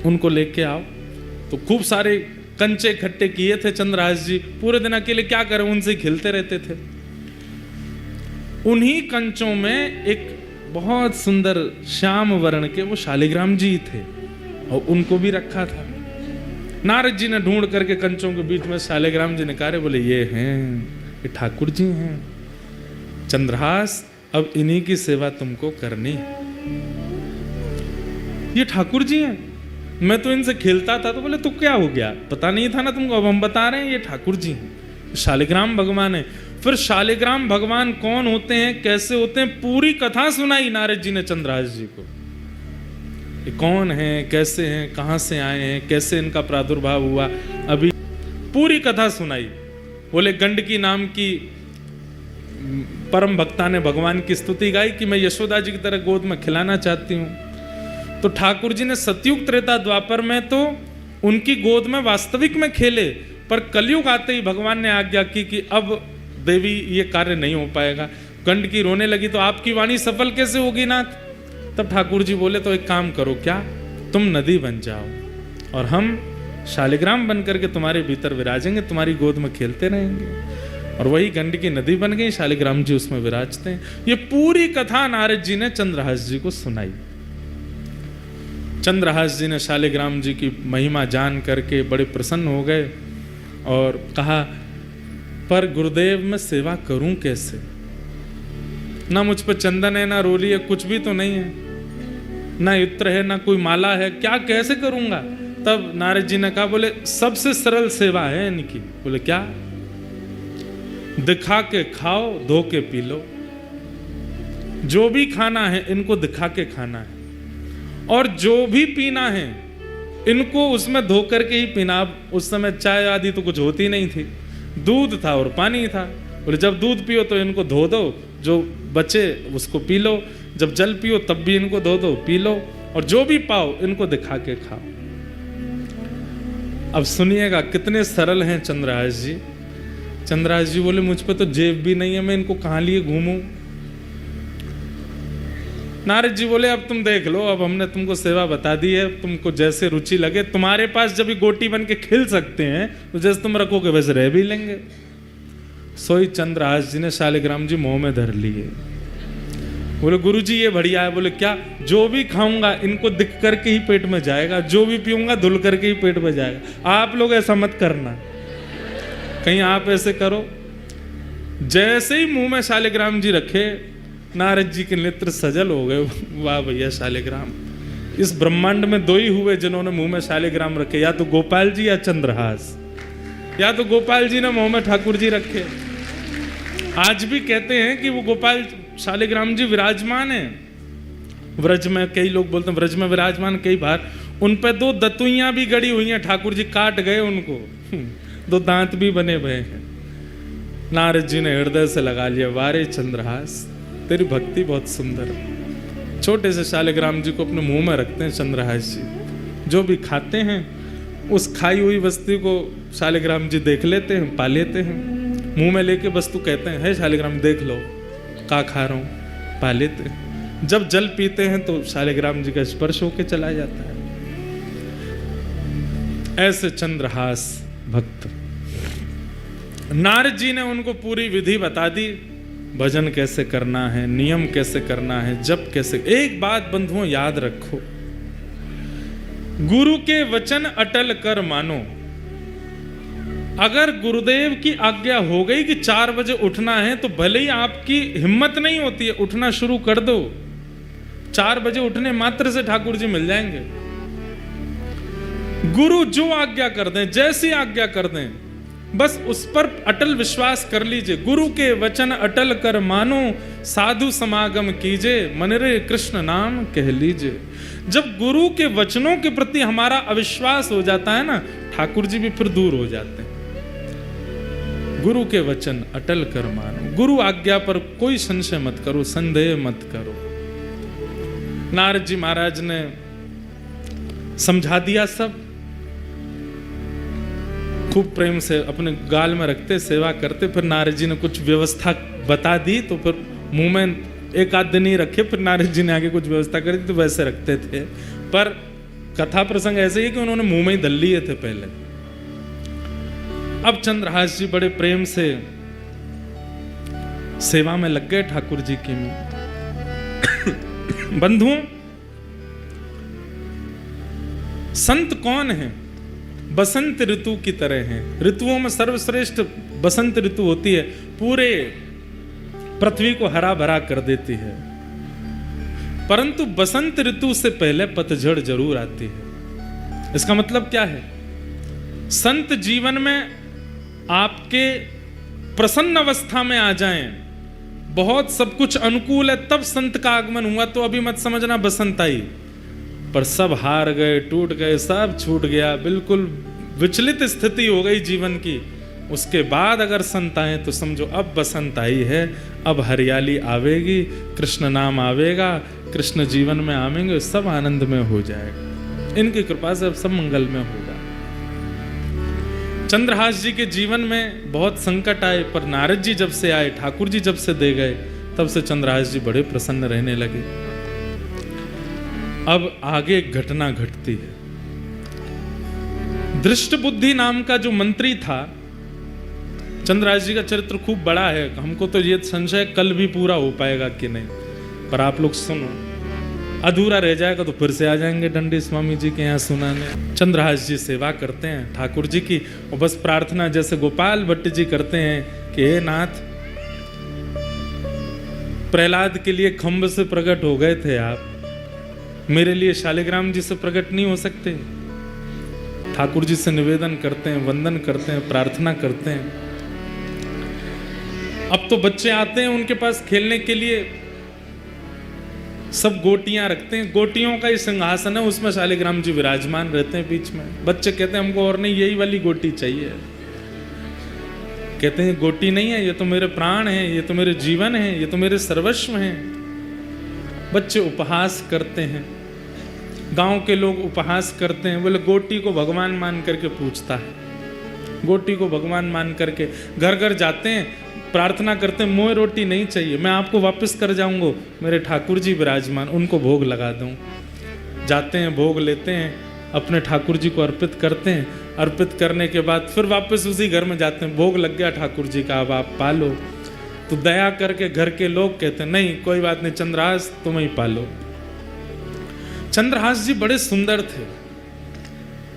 उनको लेके आओ। तो खूब सारे कंचे इकट्ठे किए थे चंद्रहास जी, पूरे दिन अकेले क्या करें, उनसे खेलते रहते थे। उन्हीं कंचों में एक बहुत सुंदर श्याम वर्ण के वो शालिग्राम जी थे और उनको भी रखा था। नारद जी ने ढूंढ करके कंचों के बीच में शालिग्राम जी निकाले, बोले ये हैं, ये ठाकुर जी हैं। चंद्रहास अब इन्हीं की सेवा तुमको करनी है। ये ठाकुर जी हैं, मैं तो इनसे खेलता था। तो बोले तो क्या हो गया, पता नहीं था ना तुमको, अब हम बता रहे हैं, ये ठाकुर जी हैं, शालिग्राम भगवान है। फिर शालिग्राम भगवान कौन होते हैं, कैसे होते हैं, पूरी कथा सुनाई नारद जी ने चंद्रहास जी को। ये कौन है, कैसे हैं, कहां से आए हैं, कैसे इनका प्रादुर्भाव हुआ, अभी पूरी कथा सुनाई। बोले गंडकी नाम की परम भक्ता ने भगवान की स्तुति गाई कि मैं यशोदा जी की तरह गोद में खिलाना चाहती हूँ। तो ठाकुर जी ने सतयुग त्रेता द्वापर में तो उनकी गोद में वास्तविक में खेले, पर कलयुग आते ही भगवान ने आज्ञा की कि अब देवी ये कार्य नहीं हो पाएगा। गंडकी रोने लगी तो आपकी वाणी सफल कैसे होगी नाथ? तब ठाकुर जी बोले तो एक काम करो, क्या? तुम नदी बन जाओ और हम शालिग्राम बन करके तुम्हारे भीतर विराजेंगे, तुम्हारी गोद में खेलते रहेंगे। और वही गंडकी नदी बन गई, शालिग्राम जी उसमें विराजते हैं। ये पूरी कथा नारद जी ने चंद्रहास जी को सुनाई। चंद्रहास जी ने शालिग्राम जी की महिमा जान करके बड़े प्रसन्न हो गए और कहा, पर गुरुदेव मैं सेवा करूं कैसे? ना मुझ पर चंदन है, ना रोली है, कुछ भी तो नहीं है, ना इत्र है, ना कोई माला है, क्या कैसे करूंगा? तब नारद जी ने कहा, बोले सबसे सरल सेवा है इनकी। बोले क्या? दिखा के खाओ, धो के पी लो। जो भी खाना है इनको दिखा के खाना है, और जो भी पीना है इनको उसमें धो करके ही पीना। अब उस समय चाय आदि तो कुछ होती नहीं थी, दूध था और पानी था। बोले जब दूध पियो तो इनको धो दो, जो बचे उसको पी लो, जब जल पियो तब भी इनको धो दो, पी लो, और जो भी पाओ इनको दिखा के खाओ। अब सुनिएगा कितने सरल हैं चंद्रहास जी। चंद्रहास जी बोले मुझ पे तो जेब भी नहीं है, मैं इनको कहाँ लिए घूमूं? नारद जी बोले अब तुम देख लो, अब हमने तुमको सेवा बता दी है, तुमको जैसे रुचि लगे। तुम्हारे पास जब गोटी बन के खेल सकते हैं तो जैसे तुम रखोगे वैसे रह भी लेंगे। सोई चंद्रहास जी ने शालिग्राम जी मुंह में धर लिए। बोले गुरुजी ये बढ़िया है। बोले क्या? जो भी खाऊंगा इनको दिख करके ही पेट में जाएगा, जो भी पीऊंगा धुल करके ही पेट में जाएगा। आप लोग ऐसा मत करना, कहीं आप ऐसे करो। जैसे ही मुंह में शालिग्राम जी रखे, नारद जी के नेत्र सजल हो गए। वाह भैया शालिग्राम, इस ब्रह्मांड में दो ही हुए जिन्होंने मुंह में शालिग्राम रखे, या तो गोपाल जी या चंद्रहास। या तो गोपाल जी ने मुंह में ठाकुर जी रखे। आज भी कहते हैं कि वो गोपाल शालिग्राम जी विराजमान है व्रज में। कई लोग बोलते हैं व्रज में विराजमान, कई बार उन पे दो दतुइयां भी गड़ी हुई हैं, ठाकुर जी काट गए उनको, दो दांत भी बने हुए हैं। नारद जी ने हृदय से लगा लिया, वारे चंद्रहास तेरी भक्ति बहुत सुंदर। छोटे से शालिग्राम जी को अपने मुंह में रखते हैं चंद्रहास जी। जो भी खाते हैं उस खाई हुई वस्तु को शालिग्राम जी देख लेते हैं, पा लेते हैं, मुंह में लेके वस्तु कहते हैं, है शालिग्राम देख लो का खा रहा हूं, पा लेते हैं। जब जल पीते हैं तो शालिग्राम जी का स्पर्श होके चला जाता है। ऐसे चंद्रहास भक्त। नारद जी ने उनको पूरी विधि बता दी, भजन कैसे करना है, नियम कैसे करना है, जप कैसे। एक बात बंधुओं याद रखो, गुरु के वचन अटल कर मानो। अगर गुरुदेव की आज्ञा हो गई कि 4 बजे उठना है, तो भले ही आपकी हिम्मत नहीं होती है, उठना शुरू कर दो। 4 बजे उठने मात्र से ठाकुर जी मिल जाएंगे। गुरु जो आज्ञा कर दें, जैसी आज्ञा कर दें, बस उस पर अटल विश्वास कर लीजिए। गुरु के वचन अटल कर मानो, साधु समागम कीजिए, मन रे कृष्ण नाम कह लीजिए। जब गुरु के वचनों के प्रति हमारा अविश्वास हो जाता है ना, ठाकुर जी भी फिर दूर हो जाते हैं। गुरु के वचन अटल कर मानो, गुरु आज्ञा पर कोई संशय मत करो, संदेह मत करो। नारद जी महाराज ने समझा दिया सब, खूब प्रेम से अपने गाल में रखते, सेवा करते। फिर नारद जी ने कुछ व्यवस्था बता दी, तो फिर मुंह में एक आध दिन ही रखे, फिर नारद जी ने आगे कुछ व्यवस्था करी तो वैसे रखते थे। पर कथा प्रसंग ऐसे ही कि उन्होंने मुंह में ही धल लिए थे पहले। अब चंद्रहास जी बड़े प्रेम से सेवा में लग गए ठाकुर जी की में। बंधुओं, संत कौन है? बसंत ऋतु की तरह हैं। ऋतुओं में सर्वश्रेष्ठ बसंत ऋतु होती है, पूरे पृथ्वी को हरा भरा कर देती है। परंतु बसंत ऋतु से पहले पतझड़ जरूर आती है। इसका मतलब क्या है? संत जीवन में आपके प्रसन्न अवस्था में आ जाएं, बहुत सब कुछ अनुकूल है, तब संत का आगमन हुआ, तो अभी मत समझना बसंत आई। पर सब हार गए, टूट गए, सब छूट गया, बिल्कुल विचलित स्थिति हो गई जीवन की। उसके बाद अगर संत आए तो समझो अब बसंत आई है, अब हरियाली आवेगी, कृष्ण नाम आवेगा, कृष्ण जीवन में आवेंगे, सब आनंद में हो जाएगा। इनकी कृपा से अब सब मंगल में होगा। चंद्रहास जी के जीवन में बहुत संकट आए, पर नारद जी जब से आए, ठाकुर जी जब से दे गए, तब से चंद्रहास जी बड़े प्रसन्न रहने लगे। अब आगे एक घटना घटती है। दृष्ट बुद्धि नाम का जो मंत्री था, चंद्रहास जी का चरित्र खूब बड़ा है, हमको तो ये संशय कल भी पूरा हो पाएगा कि नहीं, पर आप लोग सुनो, अधूरा रह जाएगा तो फिर से आ जाएंगे डंडी स्वामी जी के यहाँ सुनाने। चंद्रहास जी सेवा करते हैं ठाकुर जी की, और बस प्रार्थना जैसे गोपाल भट्ट जी करते हैं कि हे नाथ, प्रहलाद के लिए खंभ से प्रकट हो गए थे आप, मेरे लिए शालिग्राम जी से प्रकट नहीं हो सकते? ठाकुर जी से निवेदन करते हैं, वंदन करते हैं, प्रार्थना करते हैं। अब तो बच्चे आते हैं उनके पास खेलने के लिए, सब गोटियां रखते हैं, गोटियों का ही सिंहासन है, उसमें शालिग्राम जी विराजमान रहते हैं बीच में। बच्चे कहते हैं हमको और नहीं, यही वाली गोटी चाहिए। कहते हैं गोटी नहीं है, ये तो मेरे प्राण हैं, ये तो मेरे जीवन है, ये तो मेरे सर्वस्व हैं। बच्चे उपहास करते हैं, गांव के लोग उपहास करते हैं, बोले गोटी को भगवान मान करके पूछता है, गोटी को भगवान मान करके घर घर जाते हैं, प्रार्थना करते हैं, मोए रोटी नहीं चाहिए, मैं आपको वापस कर जाऊंगा, मेरे ठाकुर जी विराजमान, उनको भोग लगा दूं। जाते हैं, भोग लेते हैं, अपने ठाकुर जी को अर्पित करते हैं। अर्पित करने के बाद फिर वापस उसी घर में जाते हैं, भोग लग गया ठाकुर जी का, अब आप पालो। तो दया करके घर के लोग कहते हैं नहीं कोई बात नहीं चंद्रहास तुम ही पालो। चंद्रहास जी बड़े सुंदर थे।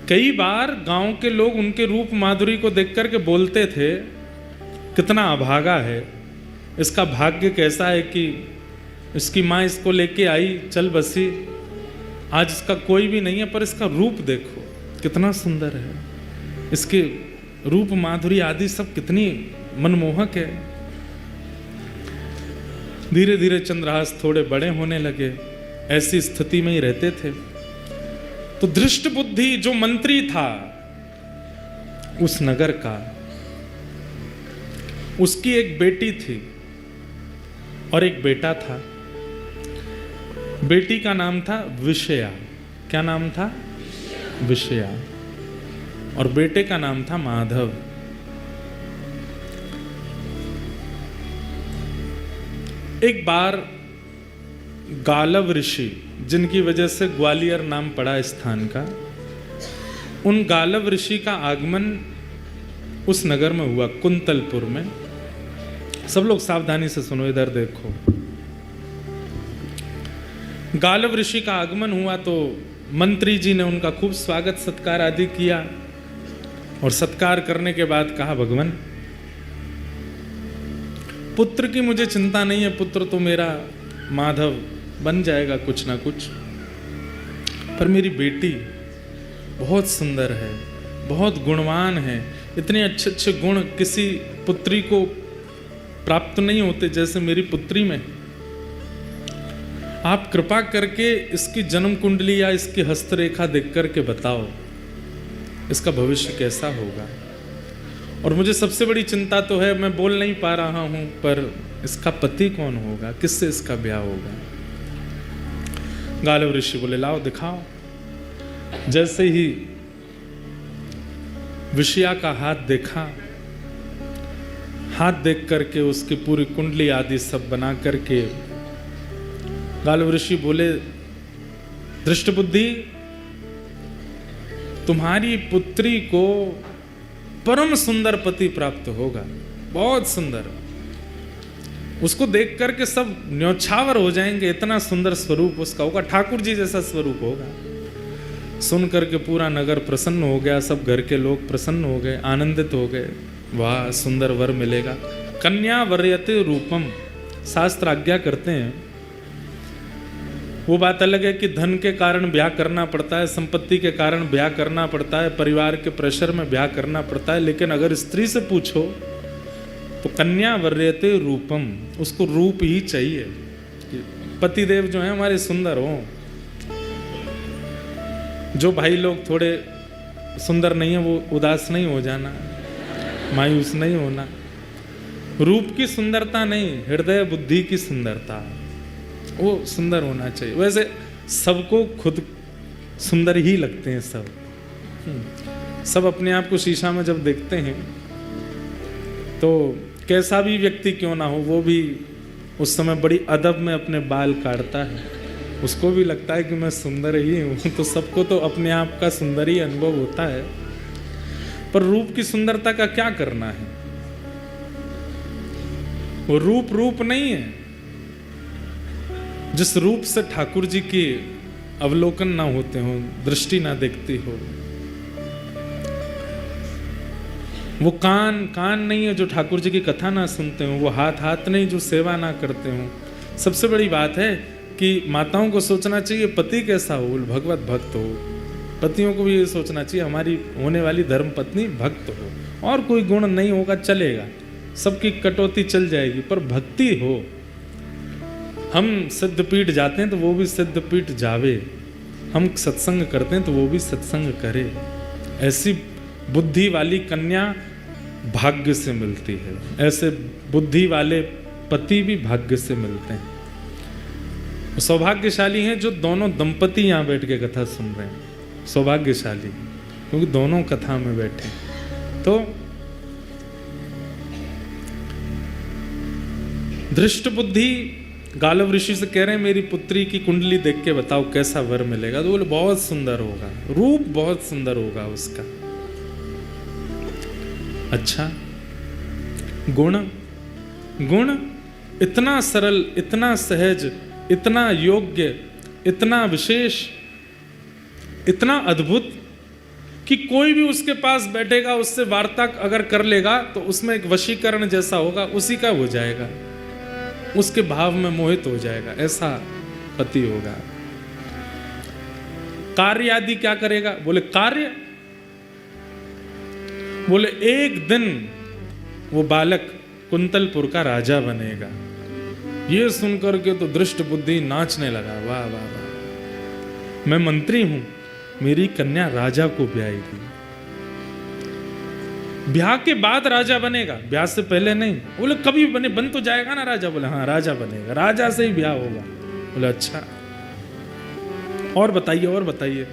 कई बार गांव के लोग उनके रूप माधुरी को देख करके बोलते थे कितना अभागा है, इसका भाग्य कैसा है कि इसकी माँ इसको लेके आई चल बसी, आज इसका कोई भी नहीं है पर इसका रूप देखो कितना सुंदर है, इसके रूप माधुरी आदि सब कितनी मनमोहक है। धीरे धीरे चंद्रहास थोड़े बड़े होने लगे, ऐसी स्थिति में ही रहते थे। तो दृष्ट बुद्धि जो मंत्री था उस नगर का, उसकी एक बेटी थी और एक बेटा था। बेटी का नाम था विषया। क्या नाम था? विषया। और बेटे का नाम था माधव। एक बार गालव ऋषि, जिनकी वजह से ग्वालियर नाम पड़ा स्थान का, उन गालव ऋषि का आगमन उस नगर में हुआ, कुंतलपुर में। सब लोग सावधानी से सुनो, इधर देखो। गालव ऋषि का आगमन हुआ तो मंत्री जी ने उनका खूब स्वागत सत्कार आदि किया और सत्कार करने के बाद कहा भगवान पुत्र की मुझे चिंता नहीं है, पुत्र तो मेरा माधव बन जाएगा कुछ ना कुछ, पर मेरी बेटी बहुत सुंदर है, बहुत गुणवान है, इतने अच्छे अच्छे गुण किसी पुत्री को प्राप्त नहीं होते जैसे मेरी पुत्री में। आप कृपा करके इसकी जन्म कुंडली या इसकी हस्तरेखा देख करके बताओ इसका भविष्य कैसा होगा। और मुझे सबसे बड़ी चिंता तो है, मैं बोल नहीं पा रहा हूं, पर इसका पति कौन होगा, किससे इसका ब्याह होगा। गालव ऋषि बोले लाओ दिखाओ। जैसे ही विषया का हाथ देखा, हाथ देख करके उसकी पूरी कुंडली आदि सब बना करके गालव ऋषि बोले दृष्ट बुद्धि तुम्हारी पुत्री को परम सुंदर पति प्राप्त होगा, बहुत सुंदर। उसको देख करके सब न्यौछावर हो जाएंगे, इतना सुंदर स्वरूप उसका होगा, ठाकुर जी जैसा स्वरूप होगा। सुन करके पूरा नगर प्रसन्न हो गया, सब घर के लोग प्रसन्न हो गए, आनंदित हो गए, वाह सुंदर वर मिलेगा। कन्या वर्यते रूपम, शास्त्र आज्ञा करते हैं। वो बात अलग है कि धन के कारण ब्याह करना पड़ता है, संपत्ति के कारण ब्याह करना पड़ता है, परिवार के प्रेशर में ब्याह करना पड़ता है, लेकिन अगर स्त्री से पूछो तो कन्या वर्यते रूपम, उसको रूप ही चाहिए। पतिदेव जो है हमारे सुंदर हो। जो भाई लोग थोड़े सुंदर नहीं है वो उदास नहीं हो जाना, मायूस नहीं होना। रूप की सुंदरता नहीं, हृदय बुद्धि की सुंदरता, वो सुंदर होना चाहिए। वैसे सबको खुद सुंदर ही लगते हैं सब अपने आप को शीशा में जब देखते हैं तो कैसा भी व्यक्ति क्यों ना हो, वो भी उस समय बड़ी अदब में अपने बाल काटता है, उसको भी लगता है कि मैं सुंदर ही हूँ। तो सबको तो अपने आप का सुंदर ही अनुभव होता है, पर रूप की सुंदरता का क्या करना है। वो रूप नहीं है। जिस रूप से ठाकुर जी की अवलोकन ना होते हो, दृष्टि ना देखती हो, वो कान नहीं है जो ठाकुर जी की कथा ना सुनते हो, वो हाथ नहीं जो सेवा ना करते हो। सबसे बड़ी बात है कि माताओं को सोचना चाहिए पति कैसा हो, भगवत भक्त हो। पतियों को भी ये सोचना चाहिए हमारी होने वाली धर्म पत्नी भक्त हो, और कोई गुण नहीं होगा चलेगा, सबकी कटौती चल जाएगी, पर भक्ति हो। हम सिद्धपीठ जाते हैं तो वो भी सिद्धपीठ जावे, हम सत्संग करते हैं तो वो भी सत्संग करे। ऐसी बुद्धि वाली कन्या भाग्य से मिलती है, ऐसे बुद्धि वाले पति भी भाग्य से मिलते हैं। सौभाग्यशाली हैं जो दोनों दंपति यहाँ बैठ के कथा सुन रहे हैं, सौभाग्यशाली, क्योंकि दोनों कथा में बैठे। तो दृष्ट बुद्धि गालव ऋषि से कह रहे हैं मेरी पुत्री की कुंडली देख के बताओ कैसा वर मिलेगा। तो बोले बहुत सुंदर होगा, रूप बहुत सुंदर होगा उसका। अच्छा, गुण, गुण इतना सरल, इतना सहज, इतना योग्य, इतना विशेष, इतना अद्भुत कि कोई भी उसके पास बैठेगा, उससे वार्ता अगर कर लेगा तो उसमें एक वशीकरण जैसा होगा, उसी का हो जाएगा, उसके भाव में मोहित हो जाएगा, ऐसा पति होगा। कार्य आदि क्या करेगा? बोले कार्य, बोले एक दिन वो बालक कुंतलपुर का राजा बनेगा। ये सुनकर के तो दृष्ट बुद्धि नाचने लगा, वाह वाह वाह, मैं मंत्री हूं, मेरी कन्या राजा को ब्याहेगी। ब्याह के बाद राजा बनेगा, ब्याह से पहले नहीं। बोले कभी बने, बन तो जाएगा ना राजा। बोले हाँ राजा बनेगा, राजा से ही ब्याह होगा। बोले अच्छा, और बताइए, और बताइए।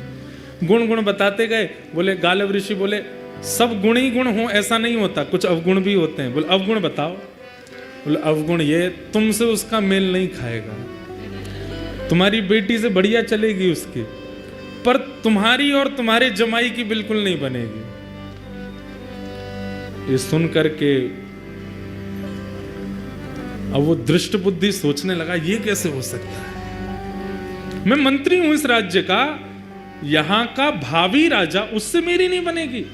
गुण गुण बताते गए। बोले गालव ऋषि बोले सब गुण ही गुण हो ऐसा नहीं होता, कुछ अवगुण भी होते हैं। बोले अवगुण बताओ। बोले अवगुण ये, तुमसे उसका मेल नहीं खाएगा, तुम्हारी बेटी से बढ़िया चलेगी उसकी, पर तुम्हारी और तुम्हारे जमाई की बिल्कुल नहीं बनेगी। ये सुन करके अब वो दृष्ट बुद्धि सोचने लगा ये कैसे हो सकता है, मैं मंत्री हूं इस राज्य का, यहां का भावी राजा, उससे मेरी नहीं बनेगी।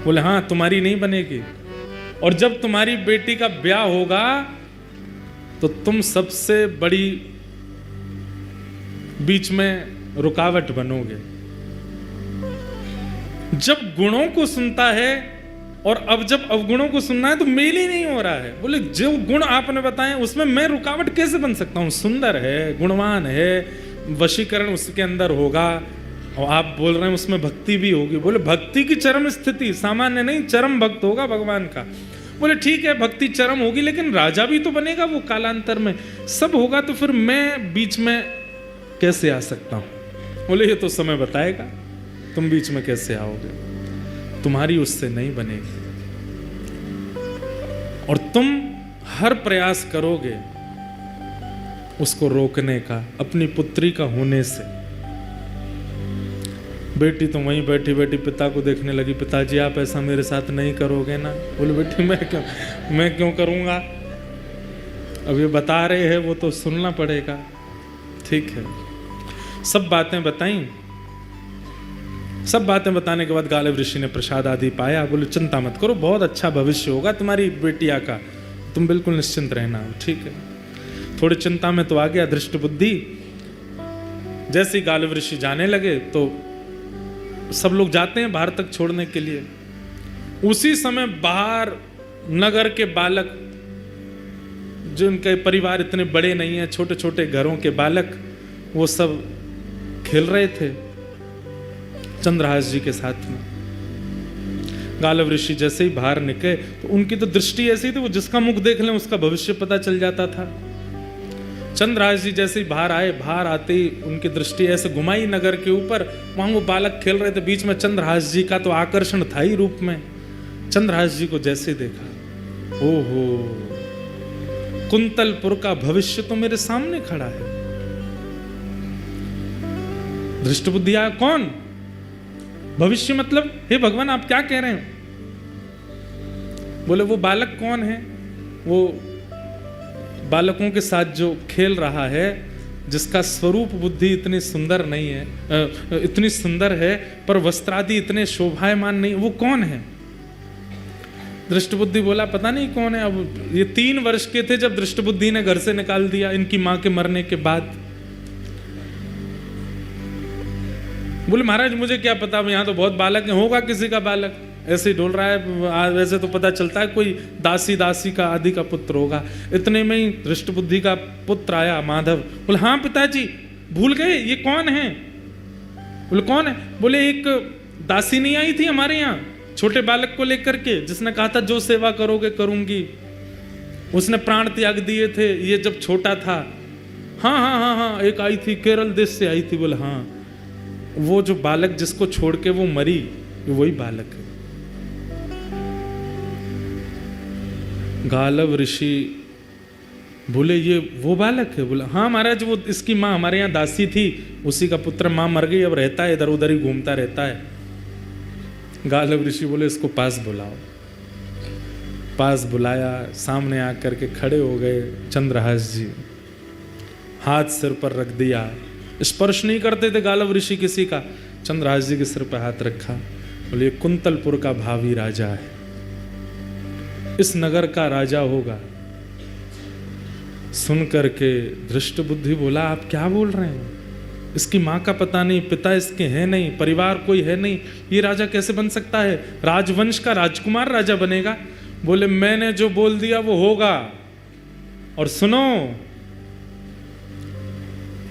बोले हाँ तुम्हारी नहीं बनेगी, और जब तुम्हारी बेटी का ब्याह होगा तो तुम सबसे बड़ी बीच में रुकावट बनोगे। जब गुणों को सुनता है और अब जब अवगुणों को सुनना है तो मेल ही नहीं हो रहा है। बोले जो गुण आपने बताए उसमें मैं रुकावट कैसे बन सकता हूं? सुंदर है, गुणवान है, वशीकरण उसके अंदर होगा, और आप बोल रहे हैं उसमें भक्ति भी होगी। बोले भक्ति की चरम स्थिति, सामान्य नहीं, चरम भक्त होगा भगवान का। बोले ठीक है भक्ति चरम होगी, लेकिन राजा भी तो बनेगा वो कालांतर में, सब होगा, तो फिर मैं बीच में कैसे आ सकता हूं? बोले ये तो समय बताएगा, तुम बीच में कैसे आओगे, तुम्हारी उससे नहीं बनेगी, और तुम हर प्रयास करोगे उसको रोकने का, अपनी पुत्री का होने से। बेटी तो वहीं बैठी बैठी पिता को देखने लगी, पिताजी आप ऐसा मेरे साथ नहीं करोगे ना? बोले बेटी मैं क्यों करूंगा, अब ये बता रहे हैं वो तो सुनना पड़ेगा। ठीक है, सब बातें बताई। सब बातें बताने के बाद गालव ऋषि ने प्रसाद आदि पाया। बोले चिंता मत करो, बहुत अच्छा भविष्य होगा तुम्हारी बेटिया का, तुम बिल्कुल निश्चिंत रहना। ठीक है, थोड़ी चिंता में तो आ गया दृष्ट बुद्धि। जैसे ही गालव ऋषि जाने लगे तो सब लोग जाते हैं बाहर तक छोड़ने के लिए। उसी समय बाहर नगर के बालक, जिनके परिवार इतने बड़े नहीं है, छोटे छोटे घरों के बालक, वो सब खेल रहे थे चंद्रहास जी के साथ में। गालव ऋषि जैसे ही बाहर निकले तो उनकी तो दृष्टि ऐसी थी, वो जिसका मुख देख लें उसका भविष्य पता चल जाता था। चंद्रहास जी जैसे ही बाहर आए, बाहर आते ही उनकी दृष्टि ऐसे घुमाई नगर के ऊपर, वहां वो बालक खेल रहे थे, बीच में चंद्रहास जी का तो आकर्षण था ही रूप में। चंद्रहास जी को जैसे देखा, ओहो कुंतलपुर का भविष्य तो मेरे सामने खड़ा है। दृष्ट बुद्धि आया, कौन भविष्य मतलब? हे भगवान आप क्या कह रहे हैं? बोले वो बालक कौन है? वो बालकों के साथ जो खेल रहा है, जिसका स्वरूप बुद्धि इतनी सुंदर नहीं है, इतनी सुंदर है पर वस्त्रादि इतने शोभायमान नहीं, वो कौन है? दृष्ट बुद्धि बोला पता नहीं कौन है। अब ये 3 वर्ष के थे जब दृष्ट बुद्धि ने घर से निकाल दिया इनकी मां के मरने के बाद। बोले महाराज मुझे क्या पता, यहाँ तो बहुत बालक है, होगा किसी का बालक, ऐसे ही डोल रहा है, वैसे तो पता चलता है कोई दासी का आदि का पुत्र होगा। इतने में ही दृष्ट बुद्धि का पुत्र आया माधव। बोले हाँ पिताजी भूल गए, ये कौन है? बोले कौन है? बोले एक दासी नहीं आई थी हमारे यहाँ छोटे बालक को लेकर के, जिसने कहा था जो सेवा करोगे करूंगी, उसने प्राण त्याग दिए थे ये जब छोटा था। हाँ हाँ हाँ हाँ, एक आई थी, केरल देश से आई थी। बोले हाँ, वो जो बालक जिसको छोड़ के वो मरी, वही बालक है। गालव ऋषि बोले ये वो बालक है? बोला हाँ महाराज, वो इसकी माँ हमारे यहाँ दासी थी, उसी का पुत्र, माँ मर गई, अब रहता है इधर उधर ही घूमता रहता है। गालव ऋषि बोले इसको पास बुलाओ। पास बुलाया, सामने आकर के खड़े हो गए चंद्रहास जी, हाथ सिर पर रख दिया। स्पर्श नहीं करते थे गालव ऋषि किसी का, चंद्रहास जी के सिर पर हाथ रखा। बोले कुंतलपुर का भावी राजा है, इस नगर का राजा होगा। सुन करके धृष्ट बुद्धि बोला आप क्या बोल रहे हैं? इसकी माँ का पता नहीं, पिता इसके हैं नहीं, परिवार कोई है नहीं, ये राजा कैसे बन सकता है? राजवंश का राजकुमार राजा बनेगा? बोले मैंने जो बोल दिया वो होगा। और सुनो,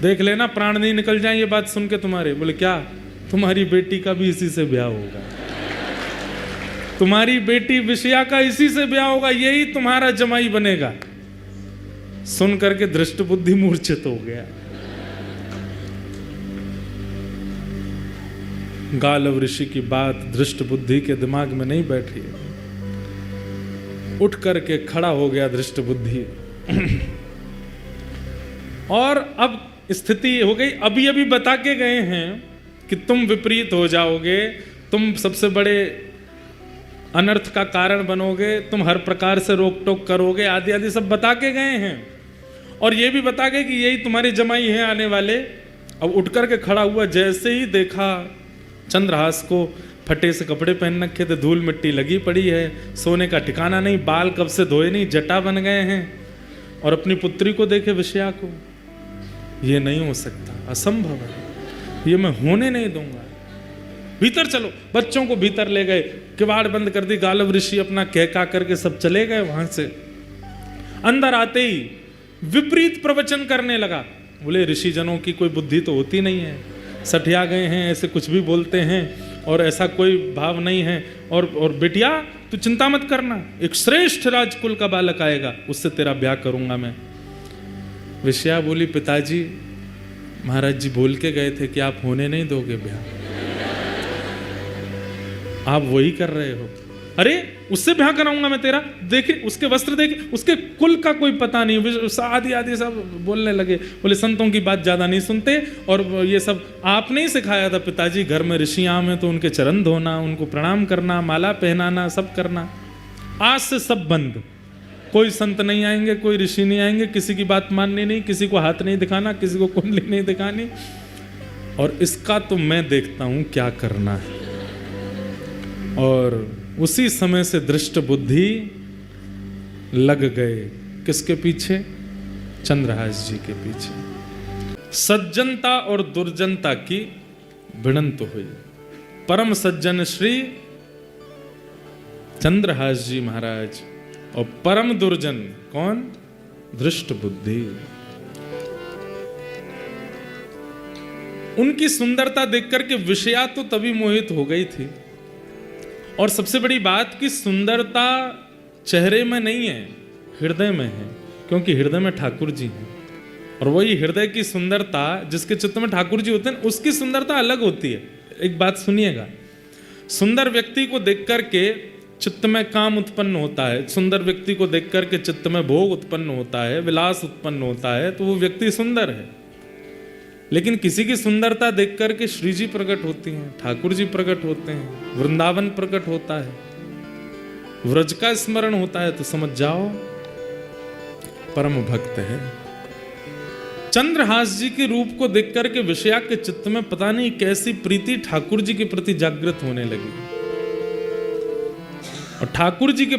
देख लेना प्राण नहीं निकल जाए ये बात सुन के तुम्हारे। बोले क्या? तुम्हारी बेटी का भी इसी से ब्याह होगा, तुम्हारी बेटी विषया का इसी से ब्याह होगा, यही तुम्हारा जमाई बनेगा। सुन करके दृष्ट बुद्धि मूर्छित हो गया। गालव ऋषि की बात दृष्ट बुद्धि के दिमाग में नहीं बैठी। उठ करके खड़ा हो गया दृष्ट बुद्धि। और अब स्थिति हो गई, अभी अभी बता के गए हैं कि तुम विपरीत हो जाओगे, तुम सबसे बड़े अनर्थ का कारण बनोगे, तुम हर प्रकार से रोक टोक करोगे, आदि आदि सब बता के गए हैं। और ये भी बता गए कि यही तुम्हारे जमाई हैं आने वाले। अब उठ करके खड़ा हुआ, जैसे ही देखा चंद्रहास को, फटे से कपड़े पहन रखे थे, धूल मिट्टी लगी पड़ी है, सोने का ठिकाना नहीं, बाल कब से धोए नहीं, जटा बन गए हैं। और अपनी पुत्री को देखे विषया को, ये नहीं हो सकता, असंभव है, ये मैं होने नहीं दूंगा। भीतर चलो, बच्चों को भीतर ले गए, किवाड़ बंद कर दी। गालव ऋषि अपना कहका करके सब चले गए वहां से। अंदर आते ही विपरीत प्रवचन करने लगा। बोले ऋषि जनों की कोई बुद्धि तो होती नहीं है, सठिया गए हैं, ऐसे कुछ भी बोलते हैं और ऐसा कोई भाव नहीं है। और बेटिया तू चिंता मत करना, एक श्रेष्ठ राजकुल का बालक आएगा, उससे तेरा ब्याह करूंगा मैं। विषया बोली पिताजी, महाराज जी बोल के गए थे कि आप होने नहीं दोगे ब्याह, आप वही कर रहे हो। अरे उससे ब्याह कराऊंगा मैं तेरा, देखे उसके वस्त्र देखे, उसके कुल का कोई पता नहीं, आदि आदि सब बोलने लगे। बोले संतों की बात ज्यादा नहीं सुनते, और ये सब आपने ही सिखाया था पिताजी, घर में ऋषि आम है तो उनके चरण धोना, उनको प्रणाम करना, माला पहनाना, सब करना। आज से सब बंद, कोई संत नहीं आएंगे, कोई ऋषि नहीं आएंगे, किसी की बात माननी नहीं, किसी को हाथ नहीं दिखाना, किसी को कुंडली नहीं दिखानी, और इसका तो मैं देखता हूं क्या करना है। और उसी समय से दृष्ट बुद्धि लग गए किसके पीछे? चंद्रहास जी के पीछे। सज्जनता और दुर्जनता की भिड़ंत हुई। परम सज्जन श्री चंद्रहास जी महाराज, और परम दुर्जन कौन? दृष्ट बुद्धि। उनकी सुंदरता देखकर के विषया तो तभी मोहित हो गई थी। और सबसे बड़ी बात कि सुंदरता चेहरे में नहीं है, हृदय में है, क्योंकि हृदय में ठाकुर जी हैं। और वही हृदय की सुंदरता, जिसके चित्त में ठाकुर जी होते हैं, उसकी सुंदरता अलग होती है। एक बात सुनिएगा, सुंदर व्यक्ति को देख करके चित्त में काम उत्पन्न होता है, सुंदर व्यक्ति को देख करके चित्त में भोग उत्पन्न होता है, विलास उत्पन्न होता है, तो वो व्यक्ति सुंदर है। लेकिन किसी की सुंदरता देख करके श्री जी प्रकट होती हैं, ठाकुर जी प्रकट होते हैं, वृंदावन प्रकट होता है, व्रज का स्मरण होता है, तो समझ जाओ परम भक्त है। चंद्रहास जी के रूप को देख करके विषया के चित्त में पता नहीं कैसी प्रीति ठाकुर जी के प्रति जागृत होने लगी। और ठाकुर जी के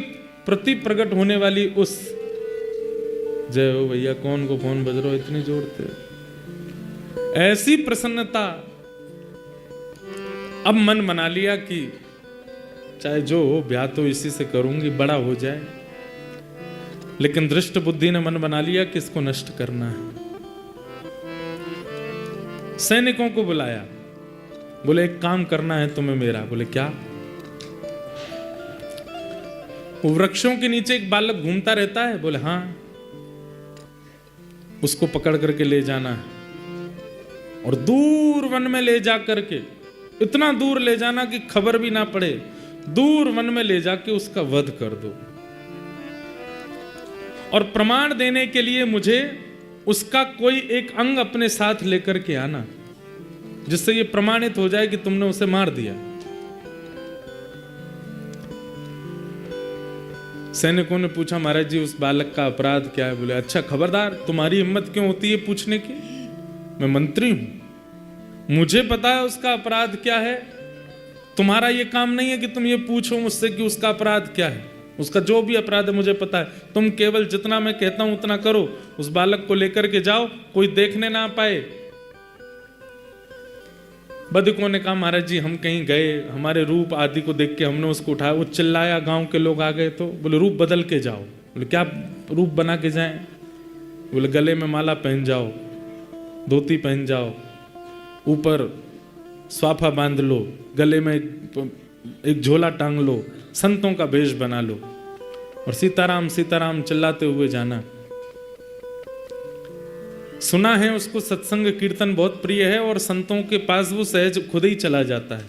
प्रति प्रकट होने वाली उस, जय हो भैया, कौन को फोन बज रहा हो इतनी जोर से, ऐसी प्रसन्नता, अब मन बना लिया कि चाहे जो हो ब्याह तो इसी से करूंगी, बड़ा हो जाए। लेकिन दृष्ट बुद्धि ने मन बना लिया कि इसको नष्ट करना है। सैनिकों को बुलाया, बोले एक काम करना है तुम्हें मेरा। बोले क्या? वो वृक्षों के नीचे एक बालक घूमता रहता है। बोले हाँ, उसको पकड़ करके ले जाना है और दूर वन में ले जा करके, इतना दूर ले जाना कि खबर भी ना पड़े, दूर वन में ले जाके उसका वध कर दो। और प्रमाण देने के लिए मुझे उसका कोई एक अंग अपने साथ लेकर के आना, जिससे ये प्रमाणित हो जाए कि तुमने उसे मार दिया। सैनिकों ने पूछा, महाराज जी उस बालक का अपराध क्या है? बोले, अच्छा खबरदार, तुम्हारी हिम्मत क्यों होती है पूछने की? मैं मंत्री हूं, मुझे पता है उसका अपराध क्या है। तुम्हारा ये काम नहीं है कि तुम ये पूछो मुझसे कि उसका अपराध क्या है। उसका जो भी अपराध है मुझे पता है। तुम केवल जितना मैं कहता हूं उतना करो। उस बालक को लेकर के जाओ, कोई देखने ना पाए। बदकों ने कहा, महाराज जी हम कहीं गए, हमारे रूप आदि को देख के हमने उसको उठाया, वो चिल्लाया, गांव के लोग आ गए तो बोले रूप बदल के जाओ। बोले क्या रूप बना के जाएं? बोले गले में माला पहन जाओ, धोती पहन जाओ, ऊपर स्वाफा बांध लो, गले में एक झोला टांग लो, संतों का वेश बना लो और सीताराम सीताराम चिल्लाते हुए जाना। सुना है उसको सत्संग कीर्तन बहुत प्रिय है और संतों के पास वो सहज खुद ही चला जाता है।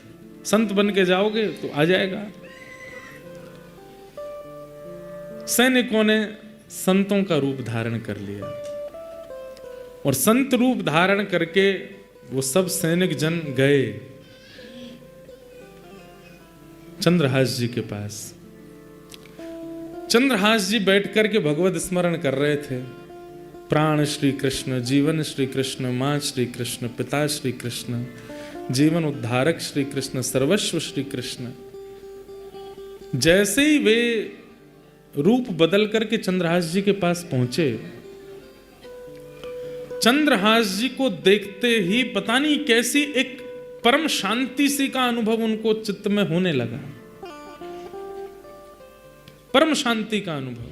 संत बन के जाओगे तो आ जाएगा। सैनिकों ने संतों का रूप धारण कर लिया और संत रूप धारण करके वो सब सैनिक जन गए चंद्रहास जी के पास। चंद्रहास जी बैठ करके भगवत स्मरण कर रहे थे। प्राण श्री कृष्ण, जीवन श्री कृष्ण, मां श्री कृष्ण, पिता श्री कृष्ण, जीवन उद्धारक श्री कृष्ण, सर्वस्व श्री कृष्ण। जैसे ही वे रूप बदल करके चंद्रहास जी के पास पहुंचे, चंद्रहास जी को देखते ही पता नहीं कैसी एक परम शांति सी का अनुभव उनको चित्त में होने लगा। परम शांति का अनुभव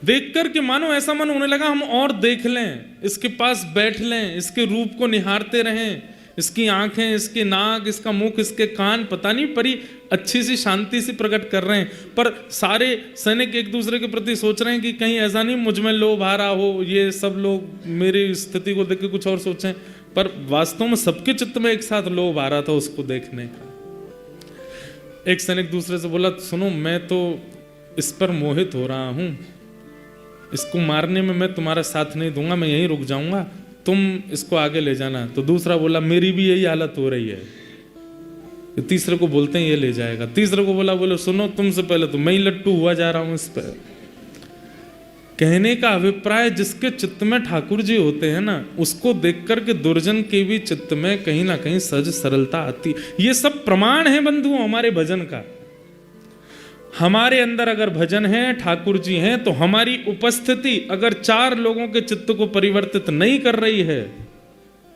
देख करके मानो ऐसा मन होने लगा हम और देख लें, इसके पास बैठ लें, इसके रूप को निहारते रहें, इसकी आंखें, इसके नाक, इसका मुख, इसके कान, पता नहीं परी अच्छी सी शांति सी प्रकट कर रहे हैं। पर सारे सैनिक एक दूसरे के प्रति सोच रहे हैं कि कहीं ऐसा नहीं मुझ में लोभ आ रहा हो, ये सब लोग मेरी स्थिति को देख के कुछ और सोचें। पर वास्तव में सबके चित्त में एक साथ लोभ आ रहा था उसको देखने का। एक सैनिक दूसरे से बोला, सुनो मैं तो इस पर मोहित हो रहा हूं, इसको मारने में मैं तुम्हारा साथ नहीं दूंगा, मैं यहीं रुक जाऊंगा, तुम इसको आगे ले जाना। तो दूसरा बोला, मेरी भी यही हालत हो रही है। तीसरे को बोलते हैं ये ले जाएगा। तीसरे को बोले सुनो तुमसे पहले तो मैं ही लट्टू हुआ जा रहा हूं इस पर। कहने का अभिप्राय जिसके चित्त में ठाकुर जी होते हैं ना, उसको देख करके दुर्जन के भी चित्त में कहीं ना कहीं सहज सरलता आती। ये सब प्रमाण है बंधुओं हमारे भजन का। हमारे अंदर अगर भजन है, ठाकुर जी हैं, तो हमारी उपस्थिति अगर 4 लोगों के चित्त को परिवर्तित नहीं कर रही है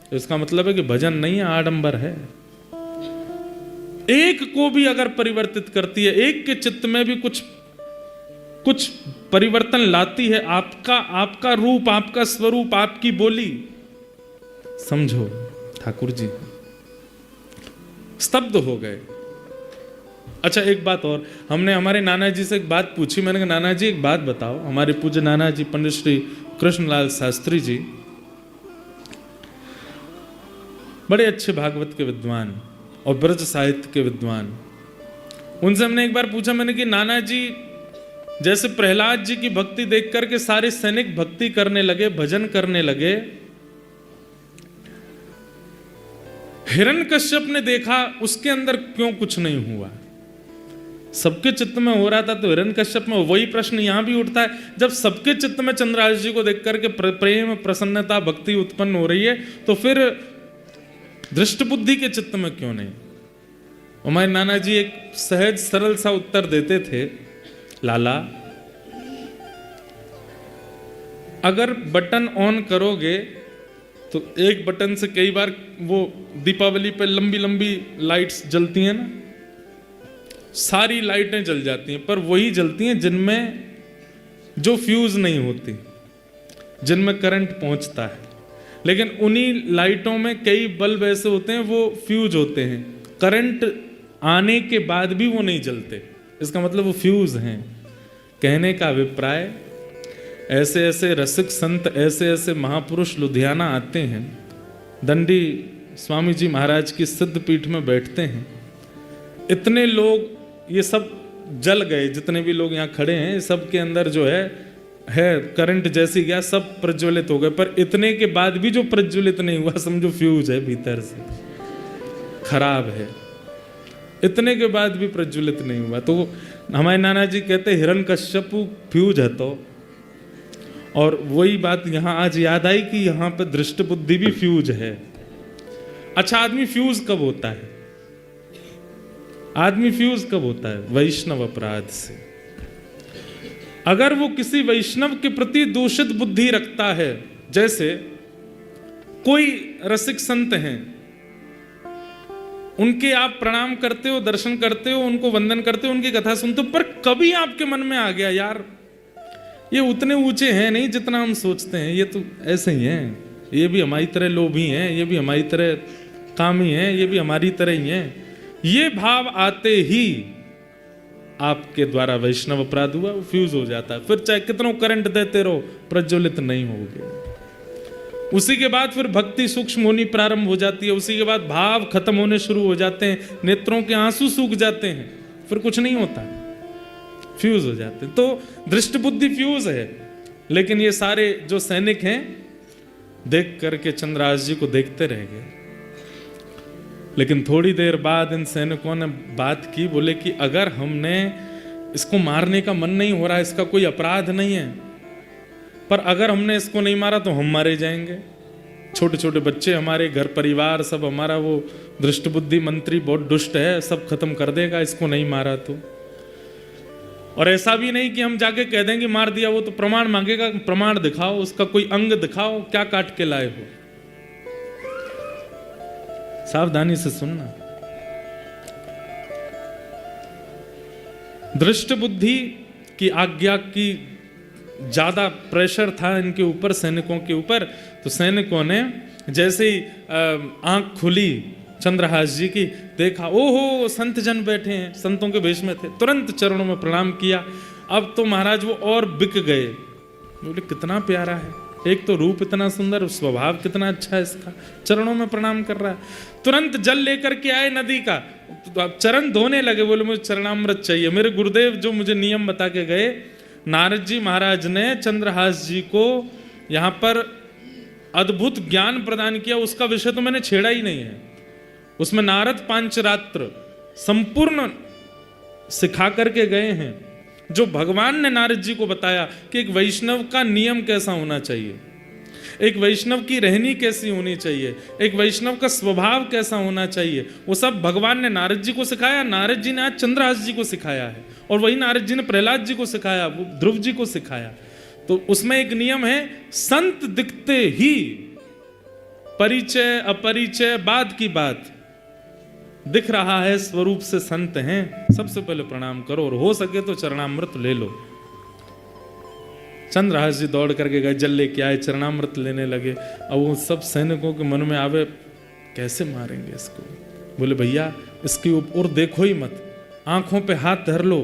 तो इसका मतलब है कि भजन नहीं है, आडंबर है। एक को भी अगर परिवर्तित करती है, एक के चित्त में भी कुछ परिवर्तन लाती है, आपका रूप, आपका स्वरूप, आपकी बोली, समझो ठाकुर जी स्तब्ध हो गए। अच्छा एक बात और, हमने हमारे नाना जी से एक बात पूछी। मैंने कहा नाना जी एक बात बताओ। हमारे पूज्य नाना जी पंडित श्री कृष्णलाल शास्त्री जी बड़े अच्छे भागवत के विद्वान और ब्रज साहित्य के विद्वान। उनसे हमने एक बार पूछा, मैंने कि नाना जी जैसे प्रहलाद जी की भक्ति देख करके सारे सैनिक भक्ति करने लगे, भजन करने लगे, हिरण्यकश्यप ने देखा उसके अंदर क्यों कुछ नहीं हुआ? सबके चित्त में हो रहा था तो हिरण्यकश्यप में वही प्रश्न यहां भी उठता है। जब सबके चित्त में चंद्रहास जी को देख करके प्रेम, प्रसन्नता, भक्ति उत्पन्न हो रही है तो फिर दृष्ट बुद्धि के चित्त में क्यों नहीं? हमारे नाना जी एक सहज सरल सा उत्तर देते थे, लाला अगर बटन ऑन करोगे तो एक बटन से कई बार वो दीपावली पे लंबी लंबी लाइट्स जलती हैं ना, सारी लाइटें जल जाती हैं, पर वही जलती हैं जिनमें जो फ्यूज नहीं होती, जिनमें करंट पहुंचता है। लेकिन उन्हीं लाइटों में कई बल्ब ऐसे होते हैं वो फ्यूज होते हैं, करंट आने के बाद भी वो नहीं जलते, इसका मतलब वो फ्यूज हैं। कहने का अभिप्राय ऐसे ऐसे रसिक संत, ऐसे ऐसे महापुरुष लुधियाना आते हैं, दंडी स्वामी जी महाराज की सिद्ध पीठ में बैठते हैं, इतने लोग, ये सब जल गए, जितने भी लोग यहाँ खड़े हैं सबके अंदर जो है करंट जैसी गया, सब प्रज्वलित हो गए। पर इतने के बाद भी जो प्रज्वलित नहीं हुआ, समझो फ्यूज है, भीतर से खराब है, इतने के बाद भी प्रज्वलित नहीं हुआ। तो हमारे नाना जी कहते हिरण्यकश्यपु फ्यूज है। तो और वही बात यहाँ आज याद आई कि यहाँ पे दृष्ट बुद्धि भी फ्यूज है। अच्छा, आदमी फ्यूज कब होता है? आदमी फ्यूज कब होता है? वैष्णव अपराध से। अगर वो किसी वैष्णव के प्रति दूषित बुद्धि रखता है, जैसे कोई रसिक संत हैं, उनके आप प्रणाम करते हो, दर्शन करते हो, उनको वंदन करते हो, उनकी कथा सुनते हो, पर कभी आपके मन में आ गया यार ये उतने ऊंचे हैं नहीं जितना हम सोचते हैं, ये तो ऐसे ही हैं, ये भी हमारी तरह लोभी हैं, ये भी हमारी तरह कामी हैं, ये भी हमारी तरह ही हैं, ये भाव आते ही आपके द्वारा वैष्णव अपराध हुआ, वो फ्यूज हो जाता है। फिर चाहे कितना करंट देते रहो, प्रज्वलित नहीं होगे। उसी के बाद फिर भक्ति सूक्ष्म होनी प्रारंभ हो जाती है, उसी के बाद भाव खत्म होने शुरू हो जाते हैं, नेत्रों के आंसू सूख जाते हैं, फिर कुछ नहीं होता, फ्यूज हो जाते हैं। तो दृष्ट बुद्धि फ्यूज है। लेकिन ये सारे जो सैनिक हैं देख करके चंद्रहास जी को देखते रह गए। लेकिन थोड़ी देर बाद इन सैनिकों ने बात की, बोले कि अगर हमने इसको मारने का मन नहीं हो रहा, इसका कोई अपराध नहीं है, पर अगर हमने इसको नहीं मारा तो हम मारे जाएंगे, छोटे छोटे बच्चे, हमारे घर परिवार सब, हमारा वो दृष्ट बुद्धि मंत्री बहुत दुष्ट है, सब खत्म कर देगा इसको नहीं मारा तो। और ऐसा भी नहीं कि हम जाके कह देंगे मार दिया, वो तो प्रमाण मांगेगा, प्रमाण दिखाओ, उसका कोई अंग दिखाओ, क्या काट के लाए हो। सावधानी से सुनना। दृष्ट बुद्धि की आज्ञा की ज्यादा प्रेशर था इनके ऊपर, सैनिकों के ऊपर। तो सैनिकों ने जैसे ही आंख खुली चंद्रहास जी की, देखा ओहो संत जन बैठे हैं, संतों के वेश में थे, तुरंत चरणों में प्रणाम किया। अब तो महाराज वो और बिक गए, बोले कितना प्यारा है, एक तो रूप इतना सुंदर, स्वभाव कितना अच्छा है इसका, चरणों में प्रणाम कर रहा है। तुरंत जल लेकर के आए नदी का, तो अब चरण धोने लगे, बोले मुझे चरणामृत चाहिए। मेरे गुरुदेव जो मुझे नियम बता के गए, नारद जी महाराज ने चंद्रहास जी को यहाँ पर अद्भुत ज्ञान प्रदान किया, उसका विषय तो मैंने छेड़ा ही नहीं है। उसमें नारद पांचरात्र संपूर्ण सिखा करके गए हैं, जो भगवान ने नारद जी को बताया कि एक वैष्णव का नियम कैसा होना चाहिए, एक वैष्णव की रहनी कैसी होनी चाहिए, एक वैष्णव का स्वभाव कैसा होना चाहिए, वो सब भगवान ने नारद जी को सिखाया। नारद जी ने आज चंद्रहास जी को सिखाया है, और वही नारद जी ने प्रहलाद जी को सिखाया, वो ध्रुव जी को सिखाया। तो उसमें एक नियम है, संत दिखते ही परिचय अपरिचय बाद की बात, दिख रहा है स्वरूप से संत हैं, सबसे पहले प्रणाम करो, और हो सके तो चरणामृत ले लो। चंद्रहास जी दौड़ करके गए, जल लेके आए, चरणामृत लेने लगे। अब वो सब सैनिकों के मन में आवे, कैसे मारेंगे इसको। बोले भैया इसकी और देखो ही मत, आंखों पे हाथ धर लो,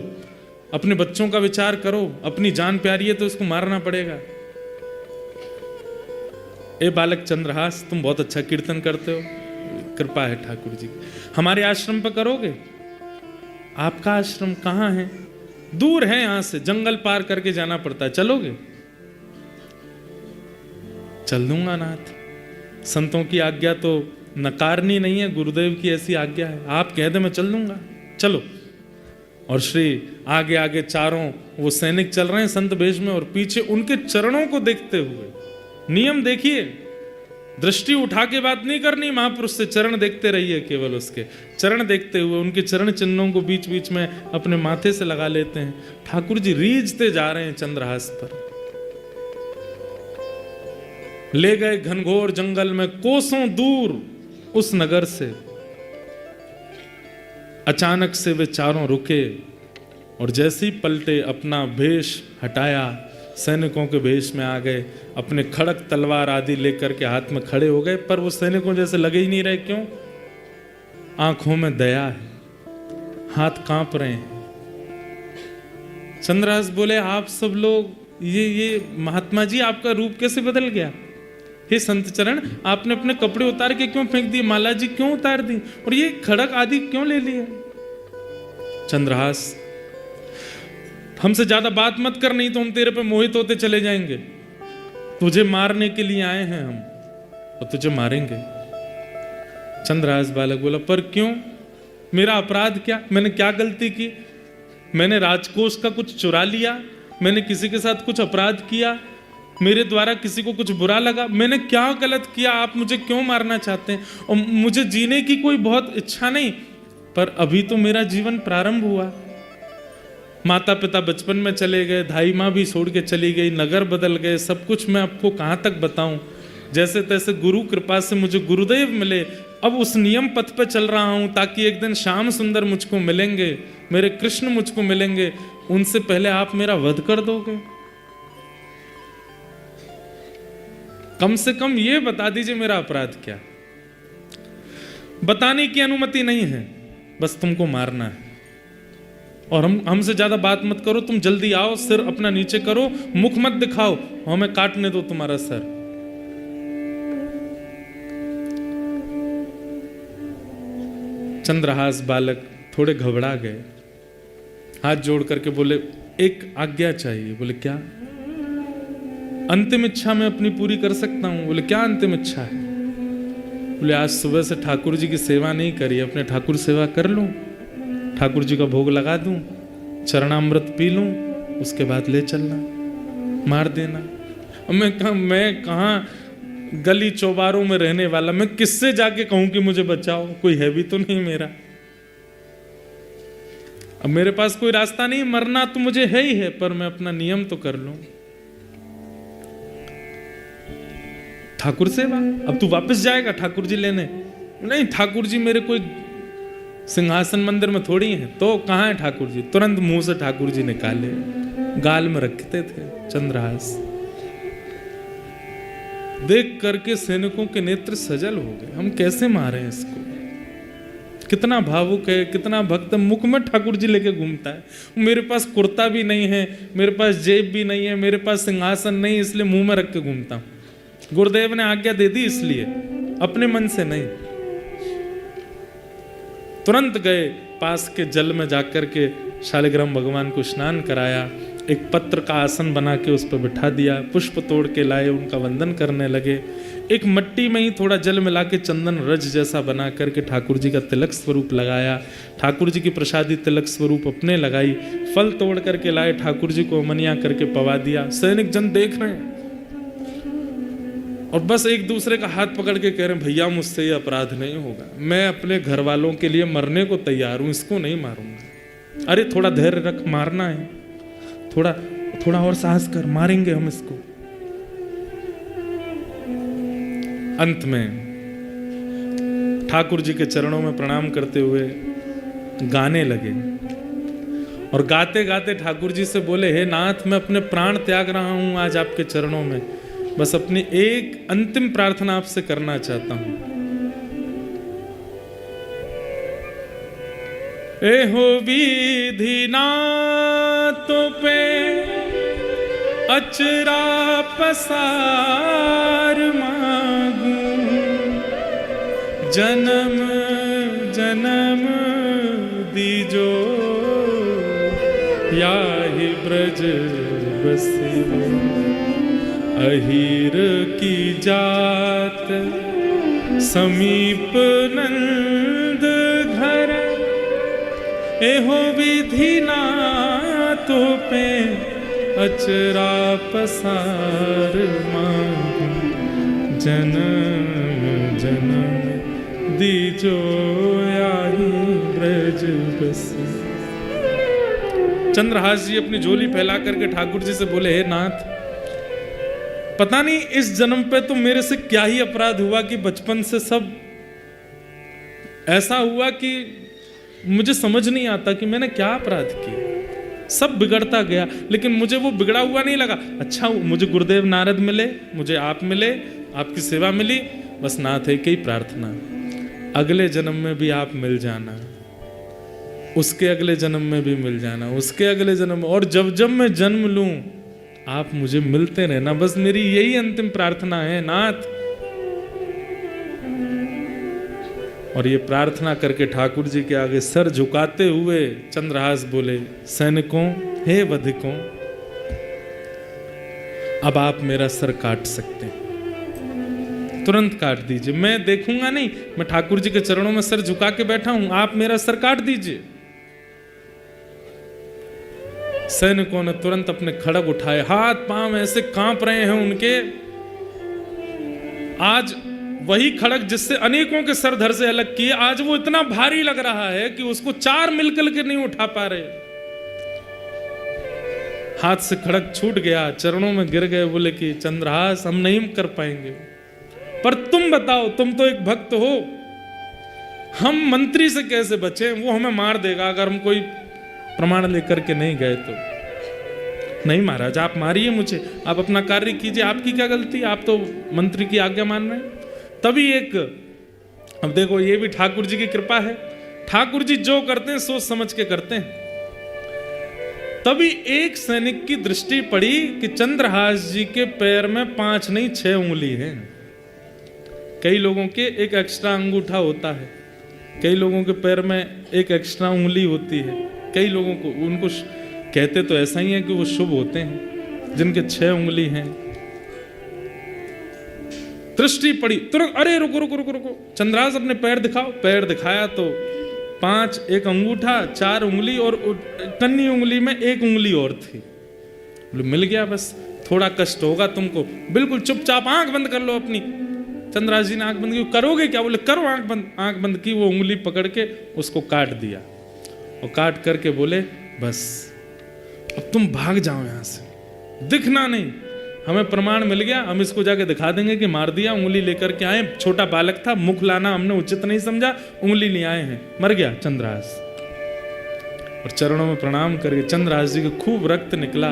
अपने बच्चों का विचार करो, अपनी जान प्यारी है तो इसको मारना पड़ेगा। ए बालक चंद्रहास, तुम बहुत अच्छा कीर्तन करते हो, कृपा है ठाकुर जी, हमारे आश्रम पर करोगे? आपका आश्रम कहाँ है? दूर है, यहां से जंगल पार करके जाना पड़ता है, चलोगे? चल दूंगा नाथ, संतों की आज्ञा तो नकारनी नहीं है, गुरुदेव की ऐसी आज्ञा है, आप कह दे मैं चल दूंगा, चलो। और श्री आगे आगे चारों वो सैनिक चल रहे हैं संत वेश में, और पीछे उनके चरणों को देखते हुए, नियम देखिए, दृष्टि उठा के बात नहीं करनी, महापुरुष से चरण देखते रहिए, केवल उसके चरण देखते हुए उनके चरण चिन्हों को बीच बीच में अपने माथे से लगा लेते हैं। ठाकुर जी रीझते जा रहे हैं चंद्रहास पर। ले गए घनघोर जंगल में, कोसों दूर उस नगर से। अचानक से वे चारों रुके, और जैसे ही पलटे, अपना भेष हटाया, सैनिकों के भेष में आ गए, अपने खड़क तलवार आदि लेकर के हाथ में खड़े हो गए। पर वो सैनिकों जैसे लगे ही नहीं रहे, क्यों? आंखों में दया है, हाथ कांप रहे हैं। चंद्रहास बोले आप सब लोग, ये महात्मा जी आपका रूप कैसे बदल गया? हे संत चरण, आपने अपने कपड़े उतार के क्यों फेंक दिए? माला जी क्यों उतार दी? और ये खड़क आदि क्यों ले लिए? चंद्रहास हमसे ज्यादा बात मत कर, नहीं तो हम तेरे पे मोहित होते चले जाएंगे। तुझे मारने के लिए आए हैं हम, और तुझे मारेंगे। चंद्रहास बालक बोला, पर क्यों? मेरा अपराध क्या? मैंने क्या गलती की? मैंने राजकोष का कुछ चुरा लिया? मैंने किसी के साथ कुछ अपराध किया? मेरे द्वारा किसी को कुछ बुरा लगा? मैंने क्या गलत किया? आप मुझे क्यों मारना चाहते हैं? और मुझे जीने की कोई बहुत इच्छा नहीं, पर अभी तो मेरा जीवन प्रारंभ हुआ। माता पिता बचपन में चले गए, धाई माँ भी छोड़ के चली गई, नगर बदल गए, सब कुछ मैं आपको कहाँ तक बताऊं। जैसे तैसे गुरु कृपा से मुझे गुरुदेव मिले, अब उस नियम पथ पे चल रहा हूं, ताकि एक दिन श्याम सुंदर मुझको मिलेंगे, मेरे कृष्ण मुझको मिलेंगे, उनसे पहले आप मेरा वध कर दोगे। कम से कम ये बता दीजिए मेरा अपराध क्या। बताने की अनुमति नहीं है, बस तुमको मारना है। और हमसे ज्यादा बात मत करो, तुम जल्दी आओ, सिर अपना नीचे करो, मुख मत दिखाओ, हमें काटने दो तुम्हारा सर। चंद्रहास बालक थोड़े घबरा गए, हाथ जोड़ करके बोले, एक आज्ञा चाहिए। बोले क्या? अंतिम इच्छा मैं अपनी पूरी कर सकता हूं। बोले क्या अंतिम इच्छा है? बोले आज सुबह से ठाकुर जी की सेवा नहीं करी, अपने ठाकुर सेवा कर लूं, ठाकुर जी का भोग लगा दूं, चरणामृत पी लूं, उसके बाद ले चलना, मार देना। मैं कहाँ गली चौबारों में रहने वाला, मैं किससे जाके कहूं कि मुझे बचाओ? कोई है भी तो नहीं मेरा। अब मेरे पास कोई रास्ता नहीं, मरना तो मुझे है ही है, पर मैं अपना नियम तो कर लूं। ठाकुर सेवा? अब तू वापस जाएगा ठाकुर जी लेने? नहीं, ठाकुर जी मेरे कोई सिंहासन मंदिर में थोड़ी है। तो कहाँ है ठाकुर जी? तुरंत मुंह से ठाकुर जी निकाले, गाल में रखते थे चंद्रहास। देख करके सैनिकों के नेत्र सजल हो गए, हम कैसे मारे इसको? कितना भावुक है, कितना भक्त, मुख में ठाकुर जी लेके घूमता है। मेरे पास कुर्ता भी नहीं है, मेरे पास जेब भी नहीं है, मेरे पास सिंहासन नहीं, इसलिए मुंह में रख के घूमता हूं। गुरुदेव ने आज्ञा दे दी, इसलिए, अपने मन से नहीं। तुरंत गए पास के जल में जाकर के शालिग्राम भगवान को स्नान कराया, एक पत्र का आसन बना के उस पर बिठा दिया, पुष्प तोड़ के लाए, उनका वंदन करने लगे। एक मट्टी में ही थोड़ा जल मिला के चंदन रज जैसा बना करके ठाकुर जी का तिलक स्वरूप लगाया, ठाकुर जी की प्रसादी तिलक स्वरूप अपने लगाई, फल तोड़ करके लाए, ठाकुर जी को अमनिया करके पवा दिया। सैनिक जन देख रहे हैं और बस एक दूसरे का हाथ पकड़ के कह रहे हैं, भैया मुझसे ये अपराध नहीं होगा, मैं अपने घर वालों के लिए मरने को तैयार हूं, इसको नहीं मारूंगा। अरे थोड़ा धैर्य रख, मारना है, थोड़ा और साहस कर, मारेंगे हम इसको। अंत में ठाकुर जी के चरणों में प्रणाम करते हुए गाने लगे, और गाते गाते ठाकुर जी से बोले, हे नाथ, मैं अपने प्राण त्याग रहा हूं आज आपके चरणों में, बस अपनी एक अंतिम प्रार्थना आपसे करना चाहता हूं। एहो विधि नाथों पे अचरा पसार मांगू, जन्म जन्म दीजो याहि ब्रज बसे, अहीर की जात समीप नंद घर, एहो विधि नाथों पे अचरा पसार मांगू, जन्म जन्म दीजो याहि ब्रज बसे। चंद्रहास जी अपनी झोली फैला करके ठाकुर जी से बोले, हे नाथ, पता नहीं इस जन्म पे तो मेरे से क्या ही अपराध हुआ कि बचपन से सब ऐसा हुआ कि मुझे समझ नहीं आता कि मैंने क्या अपराध किया। सब बिगड़ता गया, लेकिन मुझे वो बिगड़ा हुआ नहीं लगा। अच्छा, मुझे गुरुदेव नारद मिले, मुझे आप मिले, आपकी सेवा मिली, बस नाथ है कि प्रार्थना, अगले जन्म में भी आप मिल जाना, उसके अगले जन्म में भी मिल जाना, उसके अगले जन्म में, और जब जब मैं जन्म लूं आप मुझे मिलते रहना, बस मेरी यही अंतिम प्रार्थना है नाथ। और ये प्रार्थना करके ठाकुर जी के आगे सर झुकाते हुए चंद्रहास बोले, सैनिकों, हे वधिकों, अब आप मेरा सर काट सकते हैं, तुरंत काट दीजिए। मैं देखूंगा नहीं, मैं ठाकुर जी के चरणों में सर झुका के बैठा हूं, आप मेरा सर काट दीजिए। सैनिकों ने तुरंत अपने खड़ग उठाए, हाथ पांव ऐसे कांप रहे हैं उनके। आज वही खड़ग जिससे अनेकों के सर धड़ से अलग किए, आज वो इतना भारी लग रहा है कि उसको चार मिलकर के नहीं उठा पा रहे। हाथ से खड़ग छूट गया, चरणों में गिर गए, बोले कि चंद्रहास हम नहीं कर पाएंगे, पर तुम बताओ, तुम तो एक भक्त हो, हम मंत्री से कैसे बचे? वो हमें मार देगा अगर हम कोई प्रमाण लेकर के नहीं गए तो। नहीं महाराज, आप मारिए मुझे, आप अपना कार्य कीजिए, आपकी क्या गलती, आप तो मंत्री की आज्ञा मान रहे हैं। तभी एक, अब देखो ये भी ठाकुर जी की कृपा है, ठाकुर जी जो करते हैं सोच समझ के करते हैं। तभी एक सैनिक की दृष्टि पड़ी कि चंद्रहास जी के पैर में 5 नहीं 6 उंगली है। कई लोगों के एक एक्स्ट्रा अंगूठा होता है, कई लोगों के पैर में एक एक्स्ट्रा उंगली होती है, कई लोगों को, उनको कहते तो ऐसा ही है कि वो शुभ होते हैं, जिनके 6 उंगली हैं। दृष्टि पड़ी तुरंत, अरे रुको रुको रुको रुको, चंद्रहास अपने पैर दिखाओ। पैर दिखाया तो 5, एक अंगूठा, 4 उंगली और कन्नी उंगली में 1 उंगली और थी। मिल गया, बस थोड़ा कष्ट होगा तुमको, बिल्कुल चुपचाप आंख बंद कर लो अपनी। चंद्रहास जी ने आंख बंद की, करोगे क्या? बोले करो आंख बंद। आंख बंद की, वो उंगली पकड़ के उसको काट दिया और काट करके बोले बस अब तुम भाग जाओ यहां से, दिखना नहीं, हमें प्रमाण मिल गया, हम इसको जाके दिखा देंगे कि मार दिया। उंगली लेकर के आए, छोटा बालक था, मुख लाना हमने उचित नहीं समझा, उंगली ले आए हैं, मर गया चंद्रहास। और चरणों में प्रणाम करके चंद्रहास जी को खूब रक्त निकला।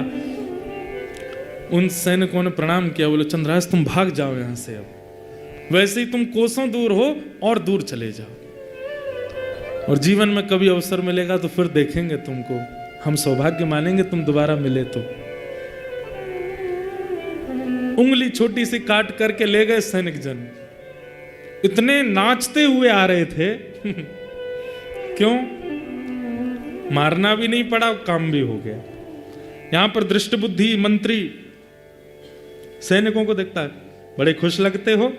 उन सैनिकों ने प्रणाम किया, बोले चंद्रहास तुम भाग जाओ यहां से, अब वैसे ही तुम कोसों दूर हो और दूर चले जाओ, और जीवन में कभी अवसर मिलेगा तो फिर देखेंगे तुमको, हम सौभाग्य मानेंगे तुम दोबारा मिले तो। उंगली छोटी सी काट करके ले गए सैनिक जन, इतने नाचते हुए आ रहे थे क्यों? मारना भी नहीं पड़ा, काम भी हो गया। यहां पर दृष्ट बुद्धि मंत्री सैनिकों को देखता है, बड़े खुश लगते हो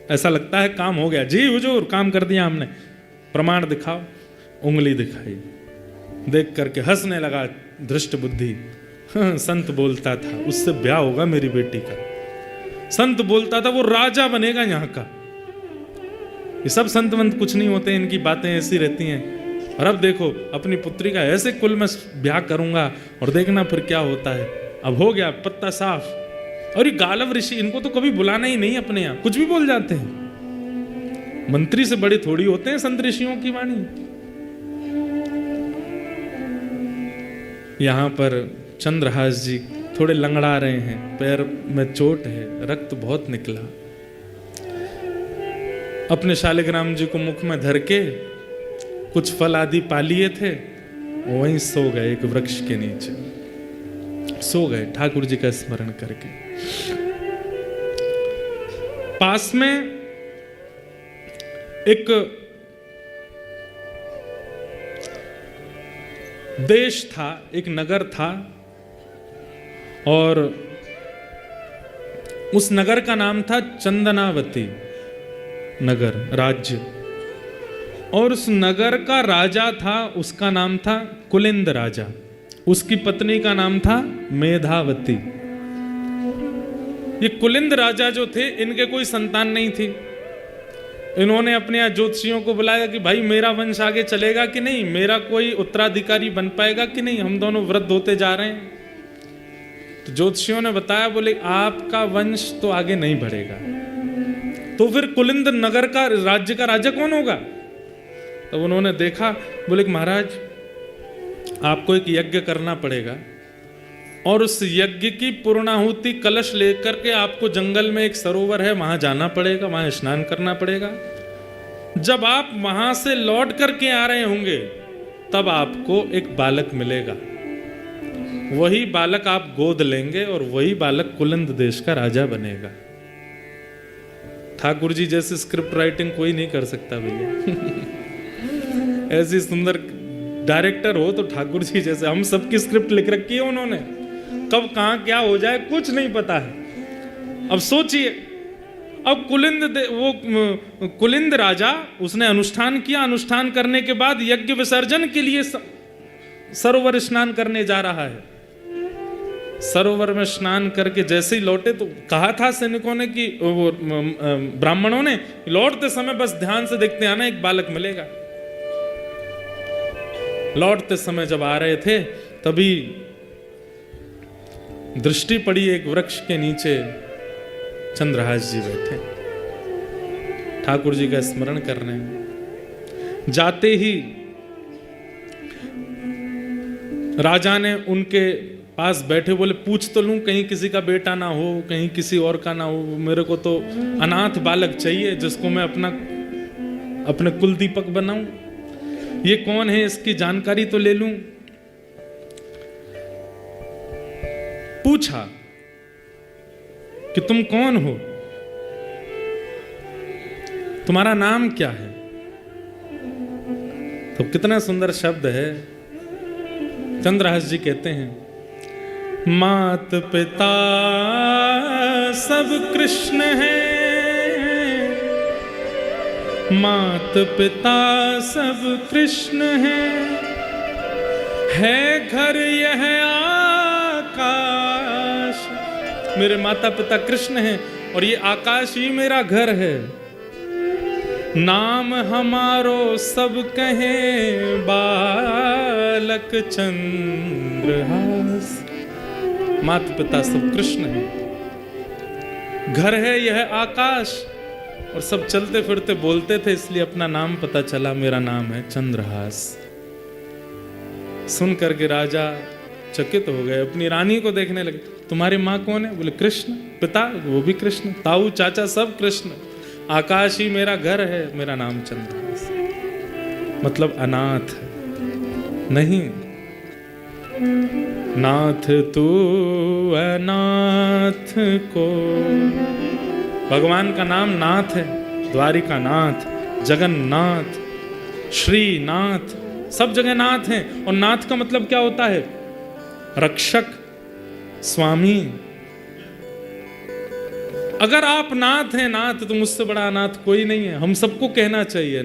ऐसा लगता है काम हो गया। जी हुजूर, काम कर दिया हमने, प्रमाण दिखाओ। उंगली दिखाई, देख करके हंसने लगा दृष्ट बुद्धि। हाँ, संत बोलता था उससे ब्याह होगा मेरी बेटी का, संत बोलता था वो राजा बनेगा यहाँ का। ये सब संत वंत कुछ नहीं होते, इनकी बातें ऐसी रहती हैं। और अब देखो अपनी पुत्री का ऐसे कुल में ब्याह करूंगा और देखना फिर क्या होता है। अब हो गया पत्ता साफ। और ये गालव ऋषि, इनको तो कभी बुलाना ही नहीं अपने यहाँ, कुछ भी बोल जाते हैं। मंत्री से बड़े थोड़ी होते हैं संत ऋषियों की वाणी। यहां पर चंद्रहास जी थोड़े लंगड़ा रहे हैं, पैर में चोट है, रक्त बहुत निकला। अपने शालिग्राम जी को मुख में धर के कुछ फल आदि पा लिए थे, वहीं सो गए, एक वृक्ष के नीचे सो गए ठाकुर जी का स्मरण करके। पास में एक देश था, एक नगर था, और उस नगर का नाम था चंदनावती नगर राज्य। और उस नगर का राजा था, उसका नाम था कुलिंद राजा, उसकी पत्नी का नाम था मेधावती। ये कुलिंद राजा जो थे, इनके कोई संतान नहीं थी। इन्होंने अपने यहाँ ज्योतिषियों को बुलाया कि भाई मेरा वंश आगे चलेगा कि नहीं, मेरा कोई उत्तराधिकारी बन पाएगा कि नहीं, हम दोनों वृद्ध होते जा रहे हैं। तो ज्योतिषियों ने बताया, बोले आपका वंश तो आगे नहीं बढ़ेगा, तो फिर कुलिंद नगर का राज्य का राजा कौन होगा? तब उन्होंने देखा, बोले कि महाराज आपको एक यज्ञ करना पड़ेगा, और उस यज्ञ की पूर्णाहुति कलश लेकर के आपको जंगल में एक सरोवर है, वहां जाना पड़ेगा, वहां स्नान करना पड़ेगा। जब आप वहां से लौट करके आ रहे होंगे तब आपको एक बालक मिलेगा, वही बालक आप गोद लेंगे और वही बालक कुलिंद देश का राजा बनेगा। ठाकुर जी जैसे स्क्रिप्ट राइटिंग कोई नहीं कर सकता भैया ऐसी सुंदर डायरेक्टर हो तो ठाकुर जी जैसे, हम सबकी स्क्रिप्ट लिख रखी है उन्होंने, कब कहां क्या हो जाए कुछ नहीं पता है। अब सोचिए, अब कुलिंद राजा, उसने अनुष्ठान किया, अनुष्ठान करने के बाद यज्ञ विसर्जन के लिए सरोवर स्नान करने जा रहा है। सरोवर में स्नान करके जैसे ही लौटे तो कहा था सैनिकों ने कि ब्राह्मणों ने, लौटते समय बस ध्यान से देखते आना, एक बालक मिलेगा। लौटते समय जब आ रहे थे तभी दृष्टि पड़ी, एक वृक्ष के नीचे चंद्रहास जी बैठे, ठाकुर जी का स्मरण कर रहे हैं। जाते ही राजा ने उनके पास बैठे बोले, पूछ तो लूं कहीं किसी का बेटा ना हो, कहीं किसी और का ना हो, मेरे को तो अनाथ बालक चाहिए जिसको मैं अपने कुल दीपक बनाऊं। ये कौन है, इसकी जानकारी तो ले लूं। पूछा कि तुम कौन हो, तुम्हारा नाम क्या है। तो कितना सुंदर शब्द है। चंद्रहास जी कहते हैं, मात पिता सब कृष्ण हैं, मात पिता सब कृष्ण हैं, है घर यह आकाश। मेरे माता पिता कृष्ण हैं और ये आकाश ही मेरा घर है। नाम हमारो सब कहें बालक चंद्रहास। माता पिता सब कृष्ण है, घर है यह आकाश, और सब चलते फिरते बोलते थे, इसलिए अपना नाम पता चला, मेरा नाम है चंद्रहास। सुन करके राजा चकित हो गए, अपनी रानी को देखने लगे। तुम्हारी माँ कौन है? बोले कृष्ण। पिता? वो भी कृष्ण। ताऊ चाचा सब कृष्ण। आकाश ही मेरा घर है, मेरा नाम चंद्रहास। मतलब अनाथ नहीं, नाथ तू अनाथ को। भगवान का नाम नाथ है, द्वारिका नाथ, जगन्नाथ, श्रीनाथ, सब जगह नाथ हैं। और नाथ का मतलब क्या होता है? रक्षक, स्वामी। अगर आप नाथ हैं नाथ, तो मुझसे बड़ा अनाथ कोई नहीं है। हम सबको कहना चाहिए